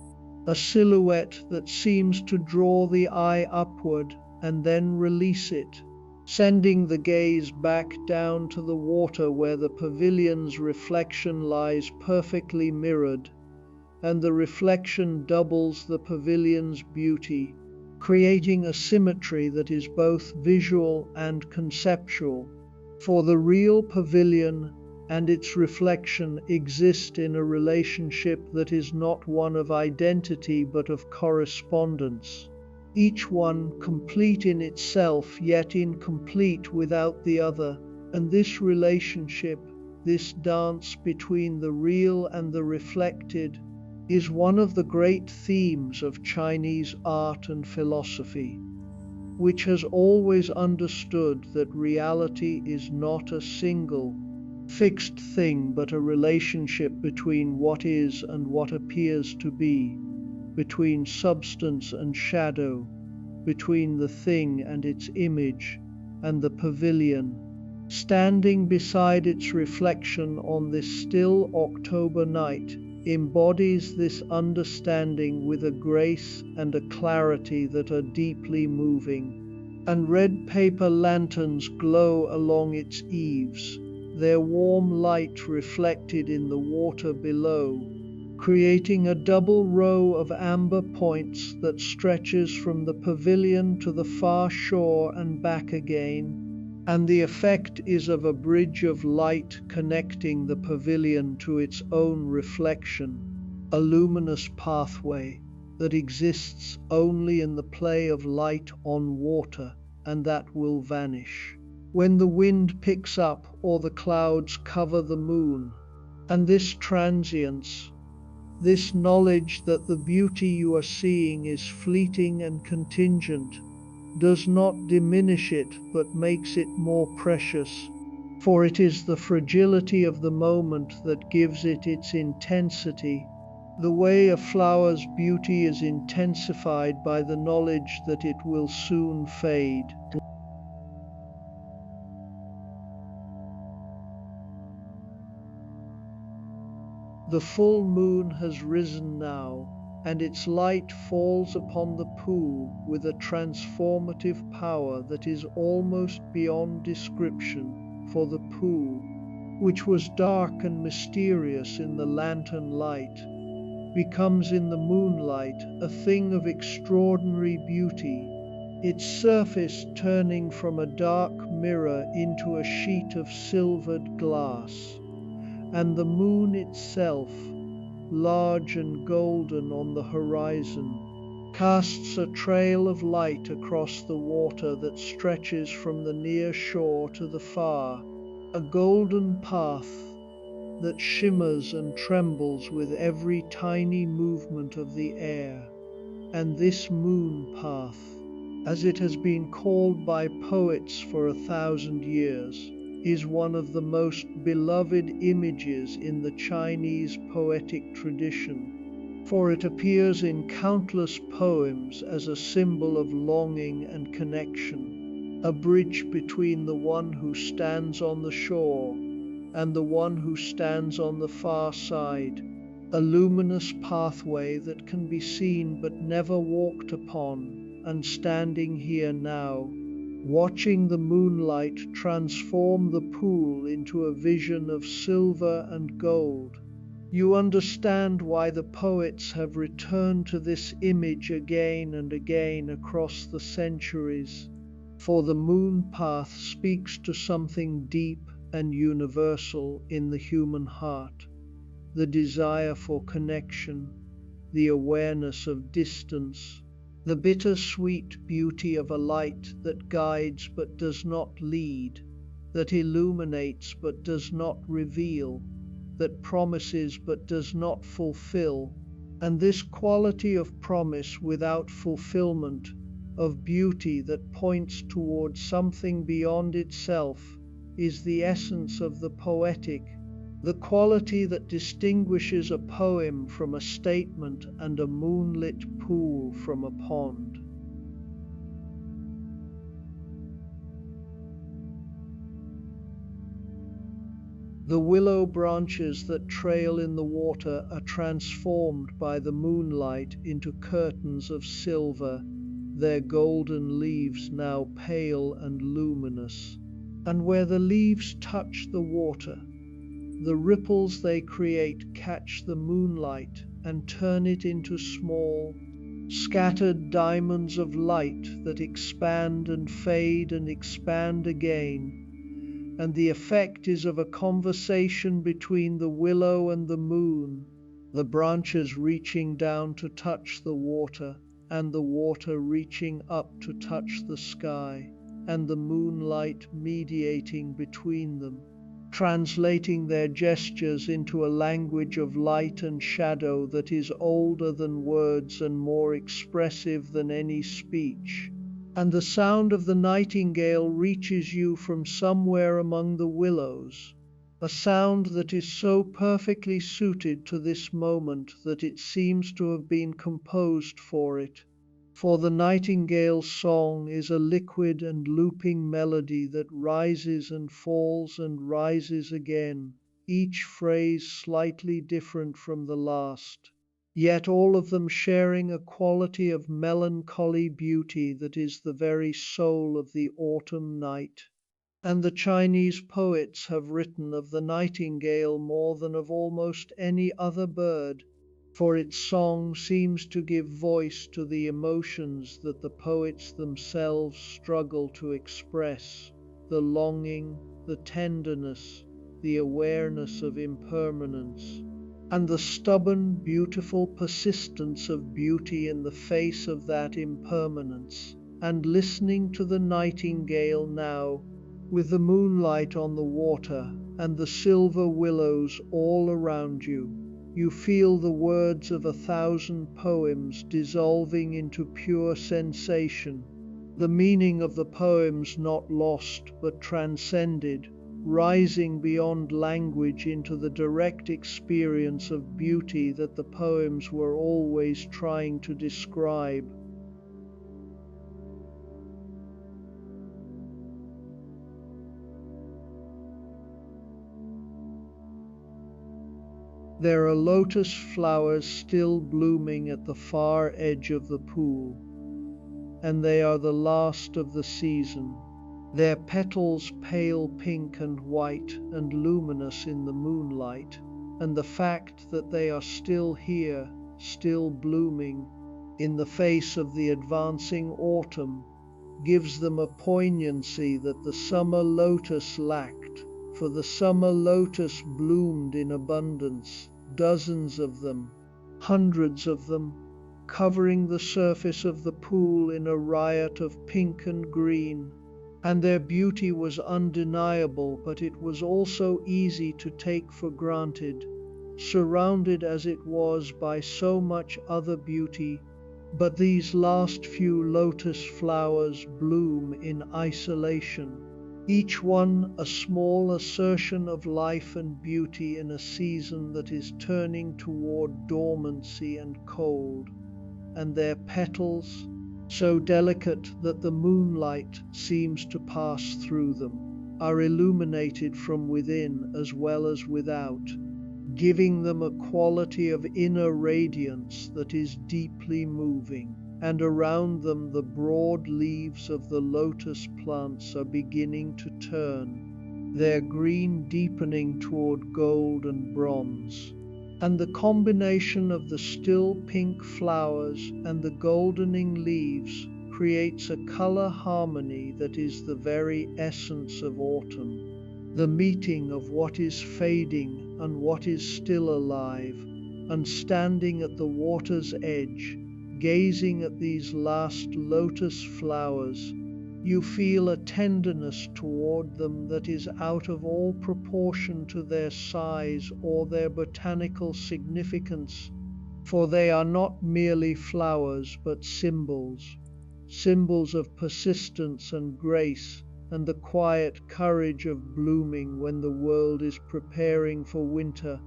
a silhouette that seems to draw the eye upward and then release it, sending the gaze back down to the water where the pavilion's reflection lies perfectly mirrored, and the reflection doubles the pavilion's beauty, creating a symmetry that is both visual and conceptual. For the real pavilion and its reflection exist in a relationship that is not one of identity but of correspondence, each one complete in itself yet incomplete without the other, and this relationship, this dance between the real and the reflected, is one of the great themes of Chinese art and philosophy. which has always understood that reality is not a single, fixed thing but a relationship between what is and what appears to be, between substance and shadow, between the thing and its image, and the pavilion, standing beside its reflection on this still October night, embodies this understanding with a grace and a clarity that are deeply moving. And red paper lanterns glow along its eaves, their warm light reflected in the water below, creating a double row of amber points that stretches from the pavilion to the far shore and back again. And the effect is of a bridge of light connecting the pavilion to its own reflection, a luminous pathway that exists only in the play of light on water, and that will vanish when the wind picks up or the clouds cover the moon. And this transience, this knowledge that the beauty you are seeing is fleeting and contingent, does not diminish it but makes it more precious, for it is the fragility of the moment that gives it its intensity, the way a flower's beauty is intensified by the knowledge that it will soon fade. The full moon has risen now, and its light falls upon the pool with a transformative power that is almost beyond description, for the pool, which was dark and mysterious in the lantern light, becomes in the moonlight a thing of extraordinary beauty, its surface turning from a dark mirror into a sheet of silvered glass, and the moon itself, large and golden on the horizon, casts a trail of light across the water that stretches from the near shore to the far, a golden path that shimmers and trembles with every tiny movement of the air. And this moon path, as it has been called by poets for 1,000 years, is one of the most beloved images in the Chinese poetic tradition, for it appears in countless poems as a symbol of longing and connection, a bridge between the one who stands on the shore and the one who stands on the far side, a luminous pathway that can be seen but never walked upon. And standing here now, watching the moonlight transform the pool into a vision of silver and gold, you understand why the poets have returned to this image again and again across the centuries. For the moon path speaks to something deep and universal in the human heart, the desire for connection, the awareness of distance, the bittersweet beauty of a light that guides but does not lead, that illuminates but does not reveal, that promises but does not fulfill. And this quality of promise without fulfillment, of beauty that points towards something beyond itself, is the essence of the poetic, the quality that distinguishes a poem from a statement and a moonlit pool from a pond. The willow branches that trail in the water are transformed by the moonlight into curtains of silver, their golden leaves now pale and luminous. And where the leaves touch the water, the ripples they create catch the moonlight and turn it into small, scattered diamonds of light that expand and fade and expand again. And the effect is of a conversation between the willow and the moon, the branches reaching down to touch the water, and the water reaching up to touch the sky, and the moonlight mediating between them, translating their gestures into a language of light and shadow that is older than words and more expressive than any speech. and the sound of the nightingale reaches you from somewhere among the willows, a sound that is so perfectly suited to this moment that it seems to have been composed for it. For the nightingale's song is a liquid and looping melody that rises and falls and rises again, each phrase slightly different from the last, yet all of them sharing a quality of melancholy beauty that is the very soul of the autumn night. And the Chinese poets have written of the nightingale more than of almost any other bird, for its song seems to give voice to the emotions that the poets themselves struggle to express: the longing, the tenderness, the awareness of impermanence, and the stubborn, beautiful persistence of beauty in the face of that impermanence. And listening to the nightingale now, with the moonlight on the water and the silver willows all around you, you feel the words of 1,000 poems dissolving into pure sensation, the meaning of the poems not lost but transcended, rising beyond language into the direct experience of beauty that the poems were always trying to describe. There are lotus flowers still blooming at the far edge of the pool, and they are the last of the season, their petals pale pink and white and luminous in the moonlight, and the fact that they are still here, still blooming, in the face of the advancing autumn, gives them a poignancy that the summer lotus lacked, for the summer lotus bloomed in abundance, dozens of them, hundreds of them, covering the surface of the pool in a riot of pink and green, and their beauty was undeniable, but it was also easy to take for granted, surrounded as it was by so much other beauty. But these last few lotus flowers bloom in isolation, each one a small assertion of life and beauty in a season that is turning toward dormancy and cold, and their petals, so delicate that the moonlight seems to pass through them, are illuminated from within as well as without, giving them a quality of inner radiance that is deeply moving. And around them the broad leaves of the lotus plants are beginning to turn, their green deepening toward gold and bronze. And the combination of the still pink flowers and the goldening leaves creates a color harmony that is the very essence of autumn, the meeting of what is fading and what is still alive. And standing at the water's edge, gazing at these last lotus flowers, you feel a tenderness toward them that is out of all proportion to their size or their botanical significance, for they are not merely flowers but symbols, symbols of persistence and grace and the quiet courage of blooming when the world is preparing for winter.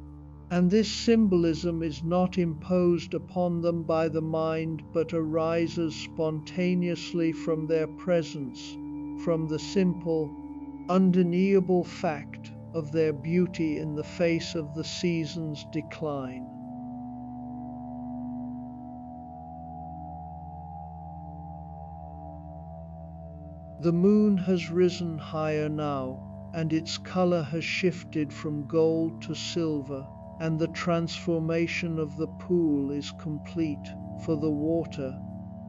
And this symbolism is not imposed upon them by the mind, but arises spontaneously from their presence, from the simple, undeniable fact of their beauty in the face of the season's decline. The moon has risen higher now, and its color has shifted from gold to silver, and the transformation of the pool is complete, for the water,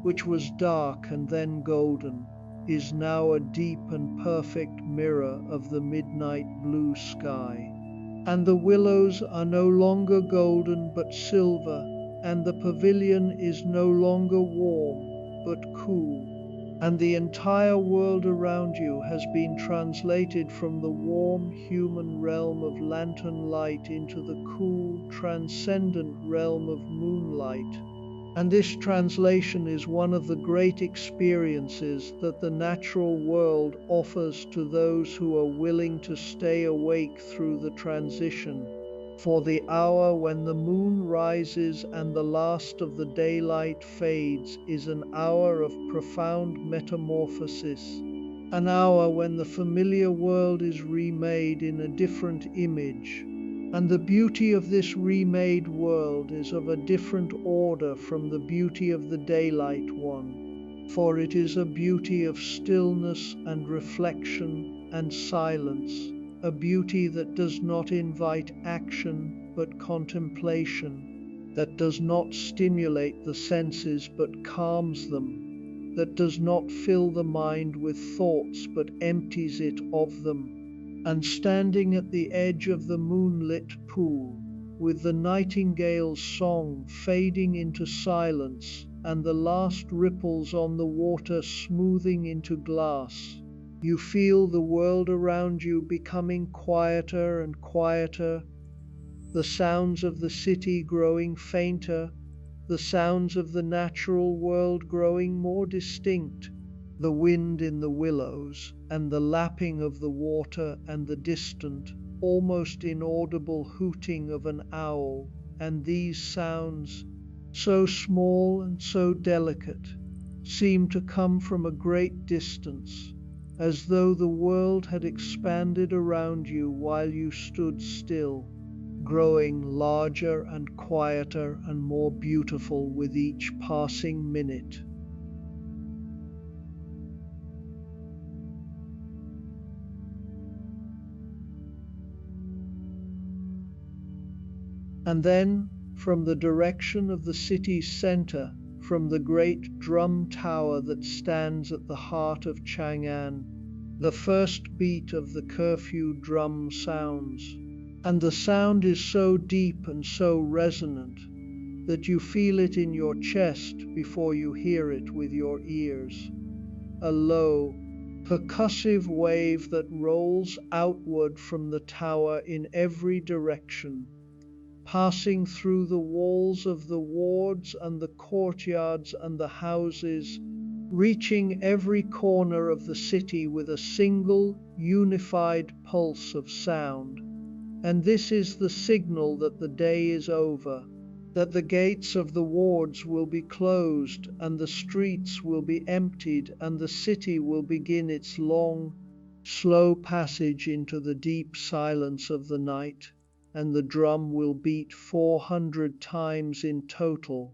which was dark and then golden, is now a deep and perfect mirror of the midnight blue sky. And the willows are no longer golden but silver, and the pavilion is no longer warm but cool, and the entire world around you has been translated from the warm human realm of lantern light into the cool, transcendent realm of moonlight, And this translation is one of the great experiences that the natural world offers to those who are willing to stay awake through the transition. For the hour when the moon rises and the last of the daylight fades is an hour of profound metamorphosis, an hour when the familiar world is remade in a different image. And the beauty of this remade world is of a different order from the beauty of the daylight one, for it is a beauty of stillness and reflection and silence, a beauty that does not invite action but contemplation, that does not stimulate the senses but calms them, that does not fill the mind with thoughts but empties it of them. And standing at the edge of the moonlit pool, with the nightingale's song fading into silence and the last ripples on the water smoothing into glass, you feel the world around you becoming quieter and quieter, the sounds of the city growing fainter, the sounds of the natural world growing more distinct, the wind in the willows, and the lapping of the water, and the distant, almost inaudible hooting of an owl, and these sounds, so small and so delicate, seem to come from a great distance, as though the world had expanded around you while you stood still, growing larger and quieter and more beautiful with each passing minute. And then, from the direction of the city's center, from the great drum tower that stands at the heart of Chang'an, the first beat of the curfew drum sounds. And the sound is so deep and so resonant that you feel it in your chest before you hear it with your ears. A low, percussive wave that rolls outward from the tower in every direction, passing through the walls of the wards and the courtyards and the houses, reaching every corner of the city with a single, unified pulse of sound. And this is the signal that the day is over, that the gates of the wards will be closed, and the streets will be emptied, and the city will begin its long, slow passage into the deep silence of the night, and the drum will beat 400 times in total,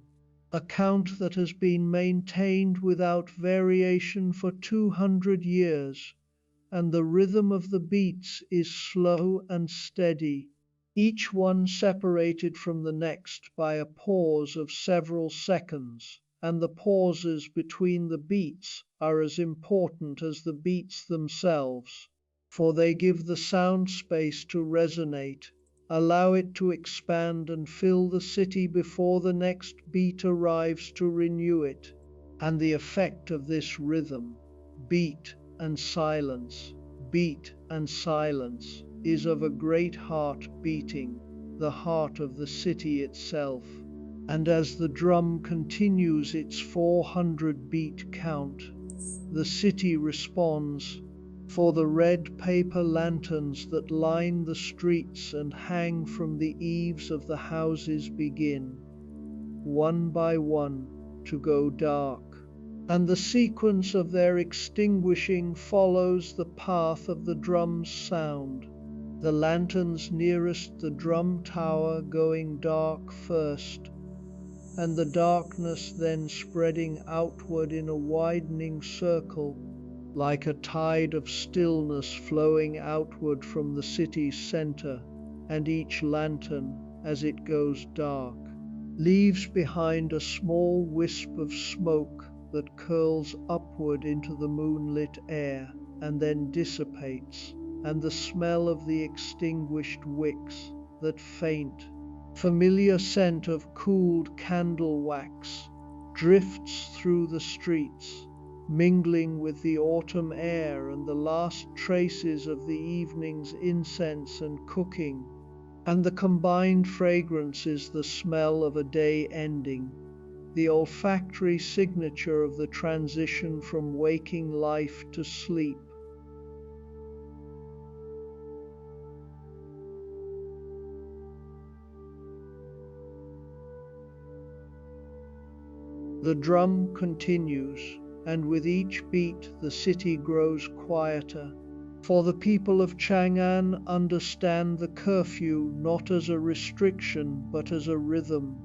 a count that has been maintained without variation for 200 years. And the rhythm of the beats is slow and steady, each one separated from the next by a pause of several seconds, and the pauses between the beats are as important as the beats themselves, for they give the sound space to resonate, allow it to expand and fill the city before the next beat arrives to renew it. And the effect of this rhythm, beat and beat and silence, is of a great heart beating, the heart of the city itself. And as the drum continues its 400 beat count, the city responds, for the red paper lanterns that line the streets and hang from the eaves of the houses begin, one by one, to go dark, and the sequence of their extinguishing follows the path of the drum's sound, the lanterns nearest the drum tower going dark first, and the darkness then spreading outward in a widening circle, like a tide of stillness flowing outward from the city's center, and each lantern, as it goes dark, leaves behind a small wisp of smoke that curls upward into the moonlit air and then dissipates, and the smell of the extinguished wicks, that faint, familiar scent of cooled candle wax, drifts through the streets, mingling with the autumn air and the last traces of the evening's incense and cooking, and the combined fragrance is the smell of a day ending, the olfactory signature of the transition from waking life to sleep. The drum continues, and with each beat the city grows quieter. For the people of Chang'an understand the curfew not as a restriction but as a rhythm,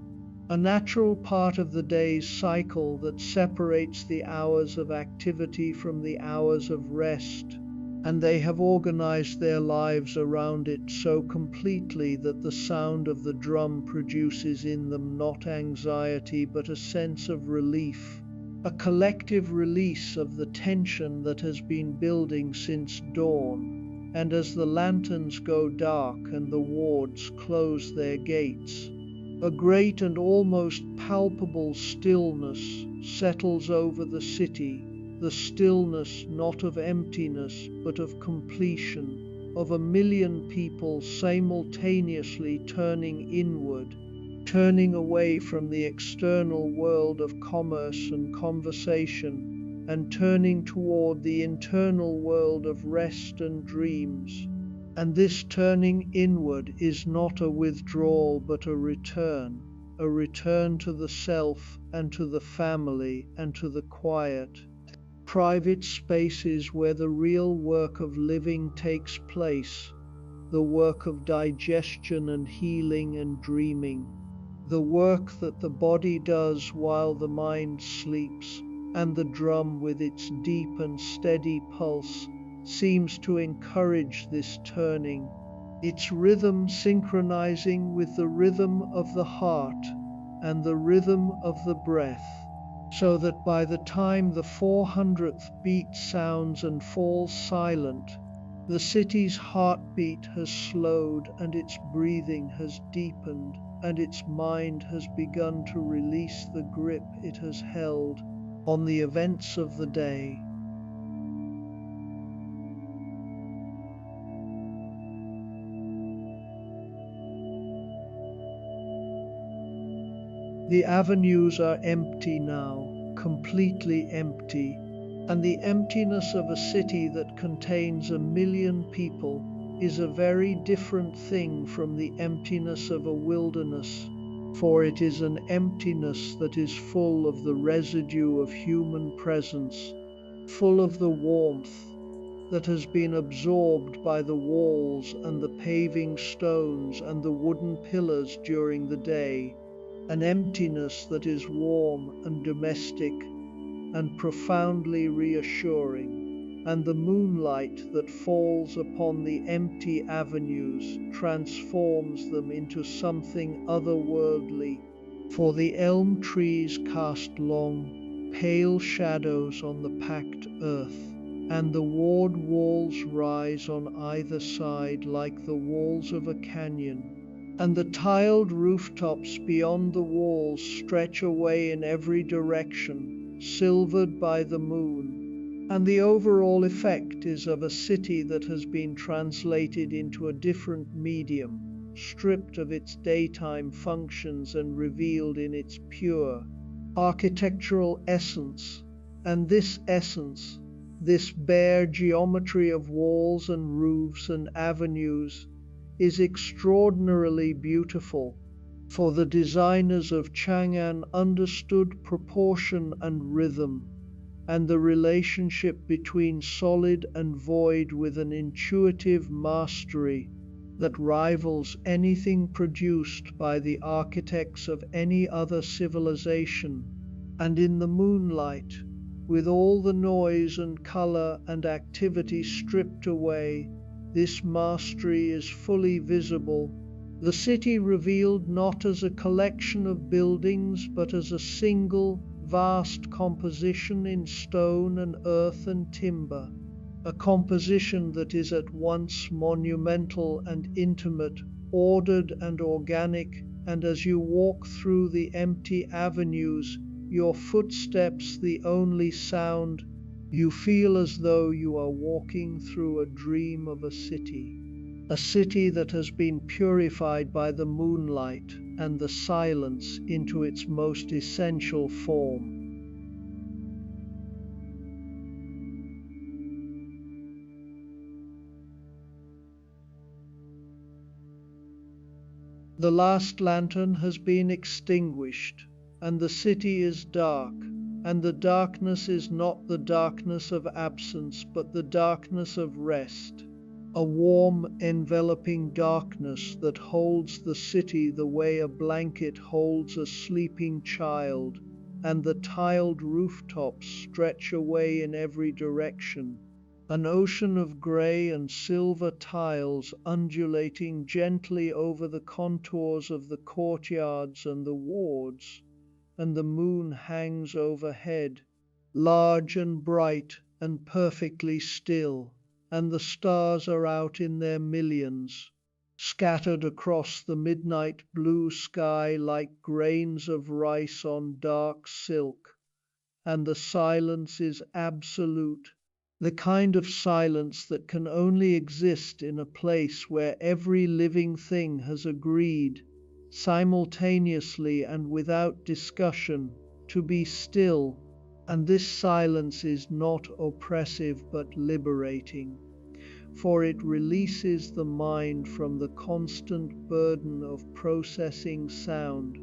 a natural part of the day's cycle that separates the hours of activity from the hours of rest, and they have organized their lives around it so completely that the sound of the drum produces in them not anxiety but a sense of relief, a collective release of the tension that has been building since dawn. And as the lanterns go dark and the wards close their gates, a great and almost palpable stillness settles over the city, the stillness not of emptiness but of completion, of a million people simultaneously turning inward, turning away from the external world of commerce and conversation, and turning toward the internal world of rest and dreams. And this turning inward is not a withdrawal but a return to the self and to the family and to the quiet, private spaces where the real work of living takes place, the work of digestion and healing and dreaming, the work that the body does while the mind sleeps, and the drum with its deep and steady pulse seems to encourage this turning, its rhythm synchronizing with the rhythm of the heart and the rhythm of the breath, so that by the time the 400th beat sounds and falls silent, the city's heartbeat has slowed and its breathing has deepened, and its mind has begun to release the grip it has held on the events of the day. The avenues are empty now, completely empty, and the emptiness of a city that contains a million people is a very different thing from the emptiness of a wilderness, for it is an emptiness that is full of the residue of human presence, full of the warmth that has been absorbed by the walls and the paving stones and the wooden pillars during the day, an emptiness that is warm and domestic and profoundly reassuring, and the moonlight that falls upon the empty avenues transforms them into something otherworldly, for the elm trees cast long, pale shadows on the packed earth, and the ward walls rise on either side like the walls of a canyon, and the tiled rooftops beyond the walls stretch away in every direction, silvered by the moon, and the overall effect is of a city that has been translated into a different medium, stripped of its daytime functions and revealed in its pure architectural essence. And this essence, this bare geometry of walls and roofs and avenues, is extraordinarily beautiful, for the designers of Chang'an understood proportion and rhythm, and the relationship between solid and void with an intuitive mastery that rivals anything produced by the architects of any other civilization. And in the moonlight, with all the noise and color and activity stripped away, this mastery is fully visible, the city revealed not as a collection of buildings but as a single, vast composition in stone and earth and timber, a composition that is at once monumental and intimate, ordered and organic, and as you walk through the empty avenues, your footsteps the only sound, you feel as though you are walking through a dream of a city that has been purified by the moonlight, and the silence into its most essential form. The last lantern has been extinguished, and the city is dark, and the darkness is not the darkness of absence, but the darkness of rest, a warm, enveloping darkness that holds the city the way a blanket holds a sleeping child, and the tiled rooftops stretch away in every direction, an ocean of grey and silver tiles undulating gently over the contours of the courtyards and the wards, and the moon hangs overhead, large and bright and perfectly still, and the stars are out in their millions, scattered across the midnight blue sky like grains of rice on dark silk, and the silence is absolute, the kind of silence that can only exist in a place where every living thing has agreed, simultaneously and without discussion, to be still, and this silence is not oppressive but liberating, for it releases the mind from the constant burden of processing sound,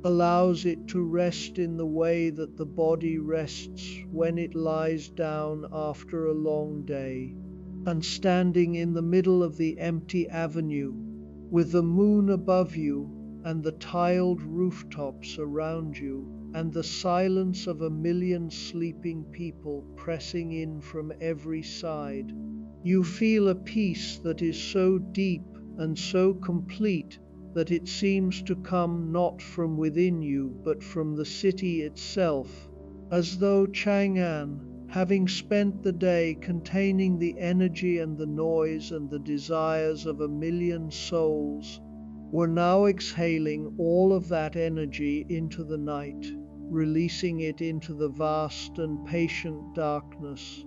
allows it to rest in the way that the body rests when it lies down after a long day. And standing in the middle of the empty avenue, with the moon above you and the tiled rooftops around you, and the silence of a million sleeping people pressing in from every side, you feel a peace that is so deep and so complete that it seems to come not from within you but from the city itself, as though Chang'an, having spent the day containing the energy and the noise and the desires of a million souls, were now exhaling all of that energy into the night, releasing it into the vast and patient darkness,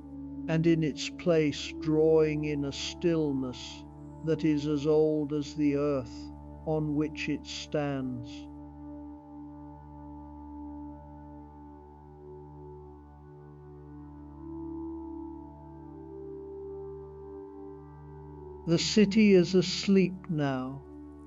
and in its place drawing in a stillness that is as old as the earth on which it stands. The city is asleep now,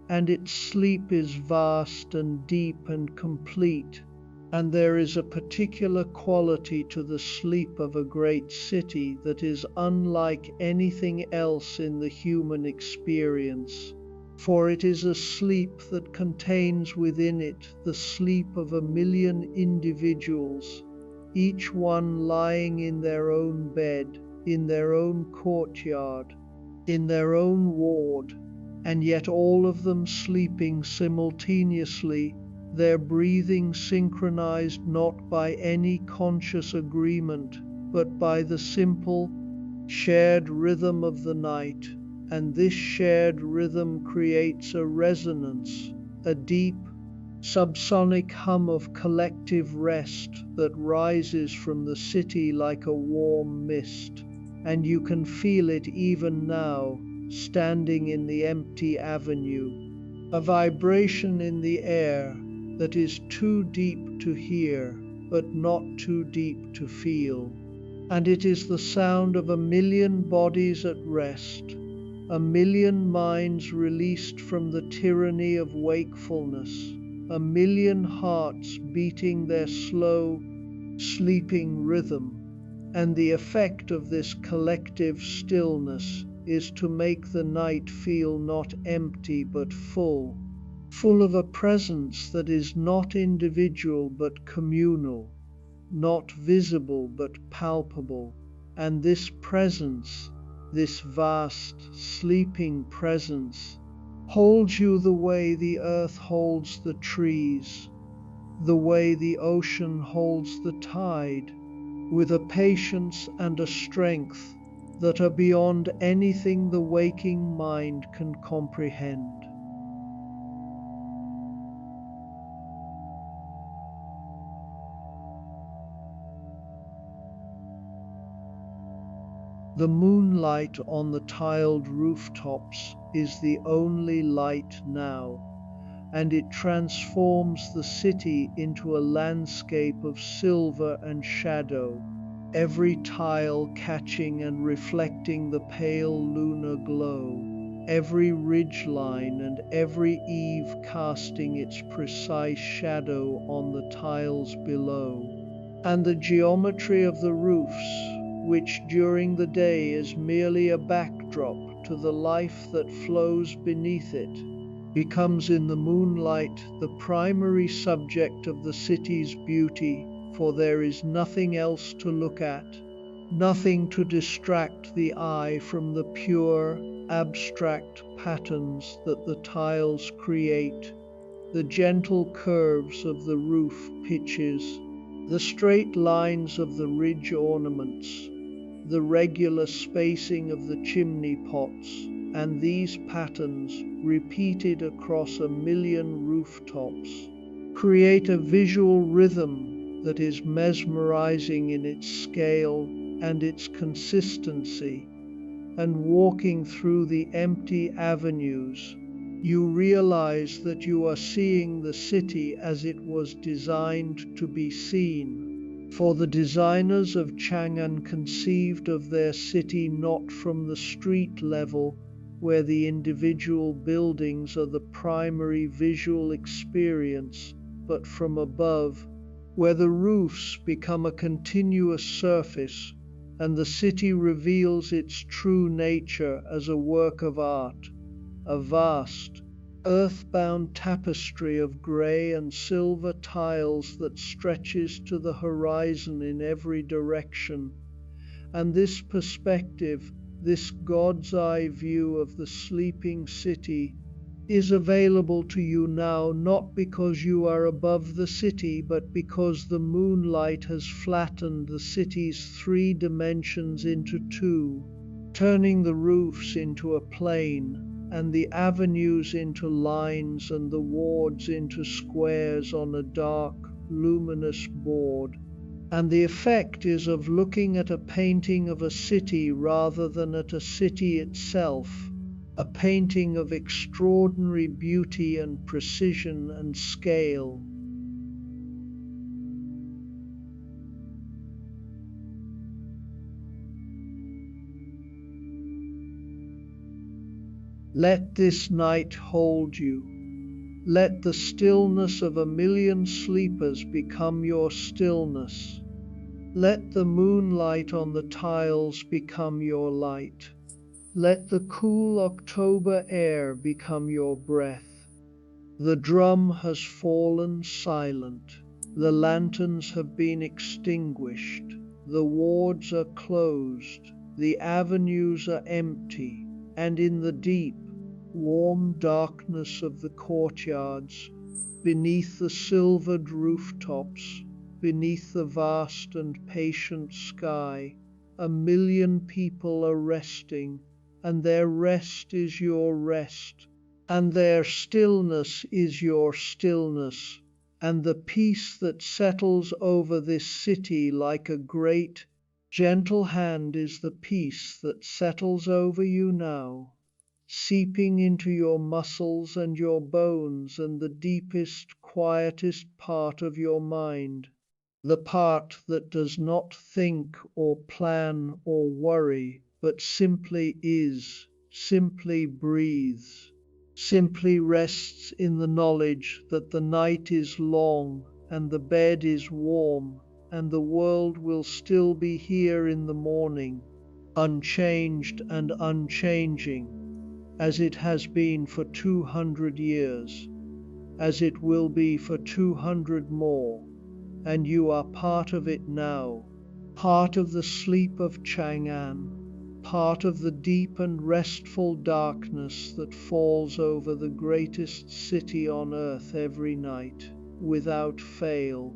and its sleep is vast and deep and complete, and there is a particular quality to the sleep of a great city that is unlike anything else in the human experience, for it is a sleep that contains within it the sleep of a million individuals, each one lying in their own bed, in their own courtyard, in their own ward, and yet all of them sleeping simultaneously, their breathing synchronized not by any conscious agreement, but by the simple, shared rhythm of the night, and this shared rhythm creates a resonance, a deep, subsonic hum of collective rest that rises from the city like a warm mist, and you can feel it even now, standing in the empty avenue, a vibration in the air that is too deep to hear, but not too deep to feel. And it is the sound of a million bodies at rest, a million minds released from the tyranny of wakefulness, a million hearts beating their slow, sleeping rhythm. And the effect of this collective stillness is to make the night feel not empty but full, full of a presence that is not individual but communal, not visible but palpable. And this presence, this vast, sleeping presence, holds you the way the earth holds the trees, the way the ocean holds the tide, with a patience and a strength that are beyond anything the waking mind can comprehend. The moonlight on the tiled rooftops is the only light now, and it transforms the city into a landscape of silver and shadow, every tile catching and reflecting the pale lunar glow, every ridgeline and every eave casting its precise shadow on the tiles below. And the geometry of the roofs, which during the day is merely a backdrop to the life that flows beneath it, becomes in the moonlight the primary subject of the city's beauty, for there is nothing else to look at, nothing to distract the eye from the pure, abstract patterns that the tiles create, the gentle curves of the roof pitches, the straight lines of the ridge ornaments, the regular spacing of the chimney pots, and these patterns, repeated across a million rooftops, create a visual rhythm that is mesmerizing in its scale and its consistency. And walking through the empty avenues, you realize that you are seeing the city as it was designed to be seen. For the designers of Chang'an conceived of their city not from the street level, where the individual buildings are the primary visual experience, but from above, where the roofs become a continuous surface and the city reveals its true nature as a work of art, a vast, earthbound tapestry of grey and silver tiles that stretches to the horizon in every direction. And this perspective, this God's eye view of the sleeping city, is available to you now not because you are above the city, but because the moonlight has flattened the city's 3 dimensions into 2, turning the roofs into a plane, and the avenues into lines, and the wards into squares on a dark, luminous board. And the effect is of looking at a painting of a city rather than at a city itself, a painting of extraordinary beauty and precision and scale. Let this night hold you. Let the stillness of a million sleepers become your stillness. Let the moonlight on the tiles become your light. Let the cool October air become your breath. The drum has fallen silent. The lanterns have been extinguished. The wards are closed. The avenues are empty. And in the deep, warm darkness of the courtyards, beneath the silvered rooftops, beneath the vast and patient sky, a million people are resting, and their rest is your rest, and their stillness is your stillness, and the peace that settles over this city like a great, gentle hand is the peace that settles over you now, seeping into your muscles and your bones and the deepest, quietest part of your mind, the part that does not think or plan or worry, but simply is, simply breathes, simply rests in the knowledge that the night is long and the bed is warm and the world will still be here in the morning, unchanged and unchanging, as it has been for 200 years, as it will be for 200 more, and you are part of it now, part of the sleep of Chang'an, part of the deep and restful darkness that falls over the greatest city on earth every night, without fail,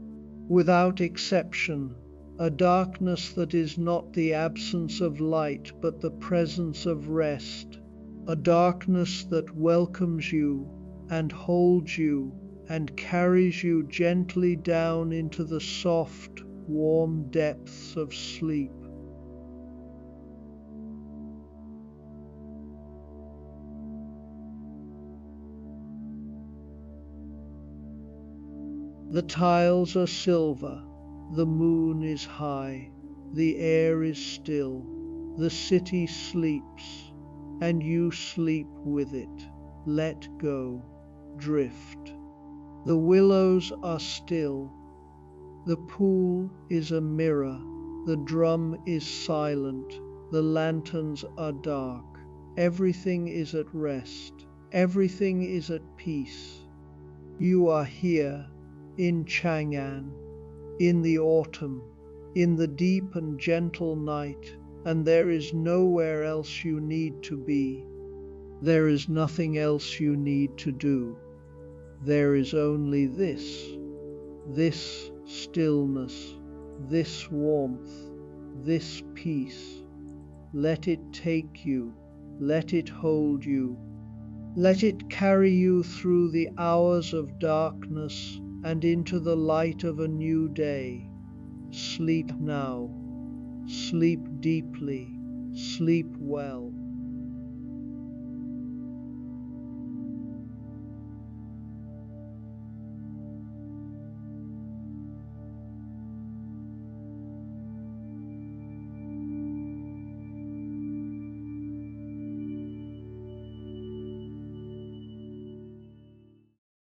without exception, a darkness that is not the absence of light but the presence of rest, a darkness that welcomes you and holds you and carries you gently down into the soft, warm depths of sleep. The tiles are silver, the moon is high, the air is still, the city sleeps, and you sleep with it. Let go, drift. The willows are still, the pool is a mirror, the drum is silent, the lanterns are dark, everything is at rest, everything is at peace. You are here, in Chang'an, in the autumn, in the deep and gentle night, and there is nowhere else you need to be. There is nothing else you need to do. There is only this stillness, this warmth, this peace. Let it take you, let it hold you, let it carry you through the hours of darkness and into the light of a new day. Sleep now, sleep deeply, sleep well.